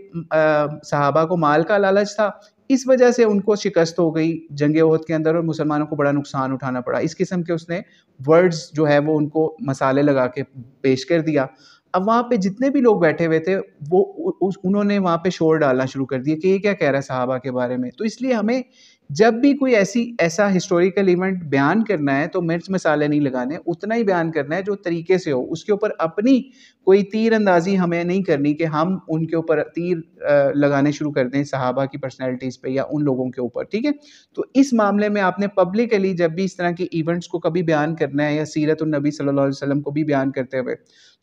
Speaker 1: صحابہ کو مال کا لالچ تھا، اس وجہ سے ان کو شکست ہو گئی جنگ احد کے اندر اور مسلمانوں کو بڑا نقصان اٹھانا پڑا، اس قسم کے اس نے ورڈز جو ہے وہ ان کو مسالے لگا کے پیش کر دیا۔ اب وہاں پہ جتنے بھی لوگ بیٹھے ہوئے تھے انہوں نے وہاں پہ شور ڈالنا شروع کر دیا کہ یہ کیا کہہ رہا ہے صحابہ کے بارے میں۔ تو اس لیے ہمیں جب بھی کوئی ایسا ہسٹوریکل ایونٹ بیان کرنا ہے تو مرچ مسالے نہیں لگانے، اتنا ہی بیان کرنا ہے جو طریقے سے ہو، اس کے اوپر اپنی کوئی تیر اندازی ہمیں نہیں کرنی کہ ہم ان کے اوپر تیر لگانے شروع کر دیں صحابہ کی پرسنالٹیز پہ یا ان لوگوں کے اوپر، ٹھیک ہے۔ تو اس معاملے میں آپ نے پبلکلی جب بھی اس طرح کی ایونٹس کو کبھی بیان کرنا ہے یا سیرت النبی صلی اللہ علیہ وسلم کو بھی بیان کرتے ہوئے،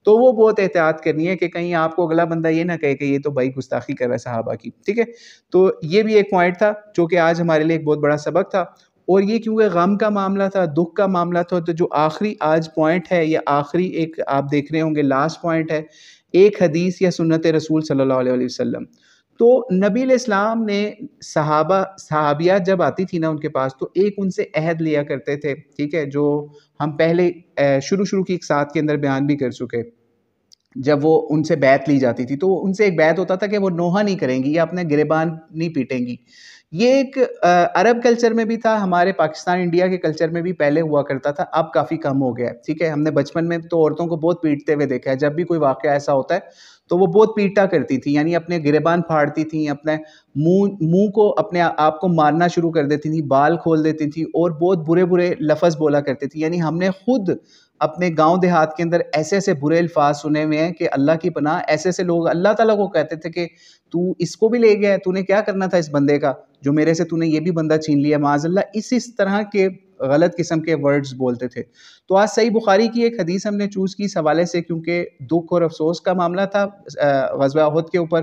Speaker 1: تو وہ بہت احتیاط کرنی ہے کہ کہیں آپ کو اگلا بندہ یہ نہ کہے کہ یہ تو بھائی گستاخی کر رہا ہے صحابہ کی، ٹھیک ہے۔ تو یہ بھی ایک پوائنٹ تھا جو کہ آج ہمارے لیے ایک بہت بڑا سبق تھا، اور یہ کیونکہ غم کا معاملہ تھا، دکھ کا معاملہ تھا، تو جو آخری آج پوائنٹ ہے یا آخری ایک آپ دیکھ رہے ہوں گے لاسٹ پوائنٹ ہے، ایک حدیث یا سنت رسول صلی اللہ علیہ وسلم۔ تو نبی علیہ السلام نے صحابیات جب آتی تھی نا ان کے پاس، تو ایک ان سے عہد لیا کرتے تھے، ٹھیک ہے، جو ہم پہلے شروع کی ایک ساتھ کے اندر بیان بھی کر چکے. جب وہ ان سے بیعت لی جاتی تھی تو ان سے ایک بیعت ہوتا تھا کہ وہ نوحہ نہیں کریں گی یا اپنے گریبان نہیں پیٹیں گی. یہ ایک عرب کلچر میں بھی تھا، ہمارے پاکستان انڈیا کے کلچر میں بھی پہلے ہوا کرتا تھا، اب کافی کم ہو گیا ہے. ٹھیک ہے، ہم نے بچپن میں تو عورتوں کو بہت پیٹتے ہوئے دیکھا ہے. جب بھی کوئی واقعہ ایسا ہوتا ہے تو وہ بہت پیٹا کرتی تھی، یعنی اپنے گریبان پھاڑتی تھیں، اپنے منہ کو اپنے آپ کو مارنا شروع کر دیتی تھیں، بال کھول دیتی تھیں اور بہت برے برے لفظ بولا کرتی تھی. یعنی ہم نے خود اپنے گاؤں دیہات کے اندر ایسے ایسے برے الفاظ سنے ہوئے ہیں کہ اللہ کی پناہ. ایسے ایسے لوگ اللہ تعالیٰ کو کہتے تھے کہ تو اس کو بھی لے گیا ہے، تو نے کیا کرنا تھا اس بندے کا جو میرے سے تو نے یہ بھی بندہ چھین لیا معاذ اللہ. اس طرح کے غلط قسم کے ورڈز بولتے تھے. تو آج صحیح بخاری کی ایک حدیث ہم نے چوز کی اس حوالے سے کیونکہ دکھ اور افسوس کا معاملہ تھا غزوہ احد کے اوپر.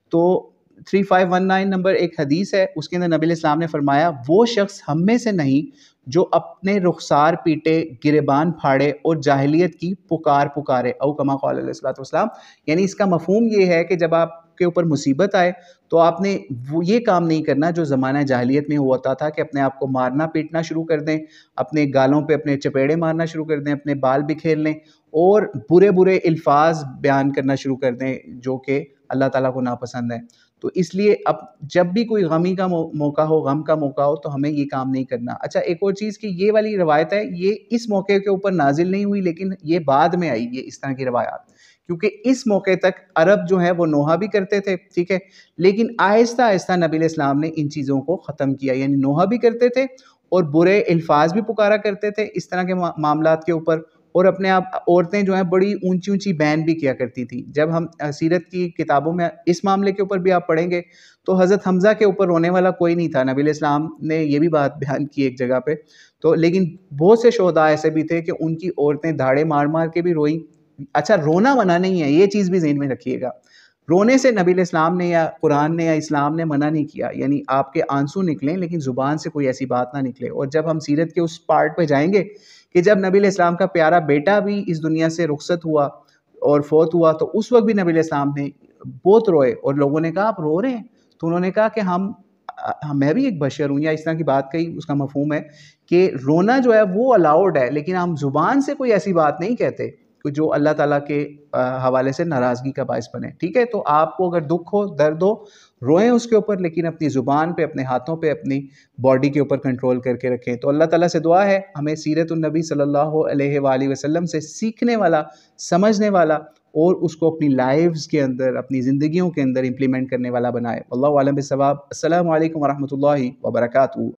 Speaker 1: تو 3519 نمبر ایک حدیث ہے، اس کے اندر نبی علیہ السلام نے فرمایا وہ شخص ہم میں سے نہیں جو اپنے رخسار پیٹے، گریبان پھاڑے اور جاہلیت کی پکارے، او کما قال علیہ الصلوۃ والسلام. یعنی اس کا مفہوم یہ ہے کہ جب آپ کے اوپر مصیبت آئے تو آپ نے وہ یہ کام نہیں کرنا جو زمانہ جاہلیت میں ہوتا تھا کہ اپنے آپ کو مارنا پیٹنا شروع کر دیں، اپنے گالوں پہ اپنے چپیڑے مارنا شروع کر دیں، اپنے بال بکھیر لیں اور برے برے الفاظ بیان کرنا شروع کر دیں جو کہ اللہ تعالیٰ کو ناپسند ہے. تو اس لیے اب جب بھی کوئی غمی کا موقع ہو، غم کا موقع ہو تو ہمیں یہ کام نہیں کرنا. اچھا ایک اور چیز کہ یہ والی روایت ہے یہ اس موقع کے اوپر نازل نہیں ہوئی لیکن یہ بعد میں آئی یہ اس طرح کی روایات، کیونکہ اس موقع تک عرب جو ہے وہ نوحہ بھی کرتے تھے، ٹھیک ہے، لیکن آہستہ آہستہ نبی علیہ السلام نے ان چیزوں کو ختم کیا. یعنی نوحہ بھی کرتے تھے اور برے الفاظ بھی پکارا کرتے تھے اس طرح کے معاملات کے اوپر، اور اپنے آپ عورتیں جو ہیں بڑی اونچی اونچی بین بھی کیا کرتی تھیں. جب ہم سیرت کی کتابوں میں اس معاملے کے اوپر بھی آپ پڑھیں گے تو حضرت حمزہ کے اوپر رونے والا کوئی نہیں تھا. نبی علیہ السلام نے یہ بھی بات بیان کی ایک جگہ پہ. تو لیکن بہت سے شہداء ایسے بھی تھے کہ ان کی عورتیں دھاڑے مار مار کے بھی روئیں. اچھا رونا منع نہیں ہے، یہ چیز بھی ذہن میں رکھیے گا. رونے سے نبی علیہ السلام نے یا قرآن نے یا اسلام نے منع نہیں کیا. یعنی آپ کے آنسو نکلیں لیکن زبان سے کوئی ایسی بات نہ نکلے. اور جب ہم سیرت کے اس پارٹ پہ جائیں گے کہ جب نبی علیہ السلام کا پیارا بیٹا بھی اس دنیا سے رخصت ہوا اور فوت ہوا تو اس وقت بھی نبی علیہ السلام نے بہت روئے اور لوگوں نے کہا آپ رو رہے ہیں؟ تو انہوں نے کہا کہ میں بھی ایک بشر ہوں، یا اس طرح کی بات کہی. اس کا مفہوم ہے کہ رونا جو ہے وہ الاؤڈ ہے لیکن ہم زبان سے کوئی ایسی بات نہیں کہتے جو اللہ تعالیٰ کے حوالے سے ناراضگی کا باعث بنے. ٹھیک ہے، تو آپ کو اگر دکھ ہو، درد ہو، روئیں اس کے اوپر لیکن اپنی زبان پہ، اپنے ہاتھوں پہ، اپنی باڈی کے اوپر کنٹرول کر کے رکھیں. تو اللہ تعالیٰ سے دعا ہے ہمیں سیرت النبی صلی اللہ علیہ وآلہ وسلم سے سیکھنے والا، سمجھنے والا اور اس کو اپنی لائفز کے اندر، اپنی زندگیوں کے اندر امپلیمنٹ کرنے والا بنائے. واللہ اعلم بالصواب. السلام علیکم ورحمۃ اللہ وبرکاتہ.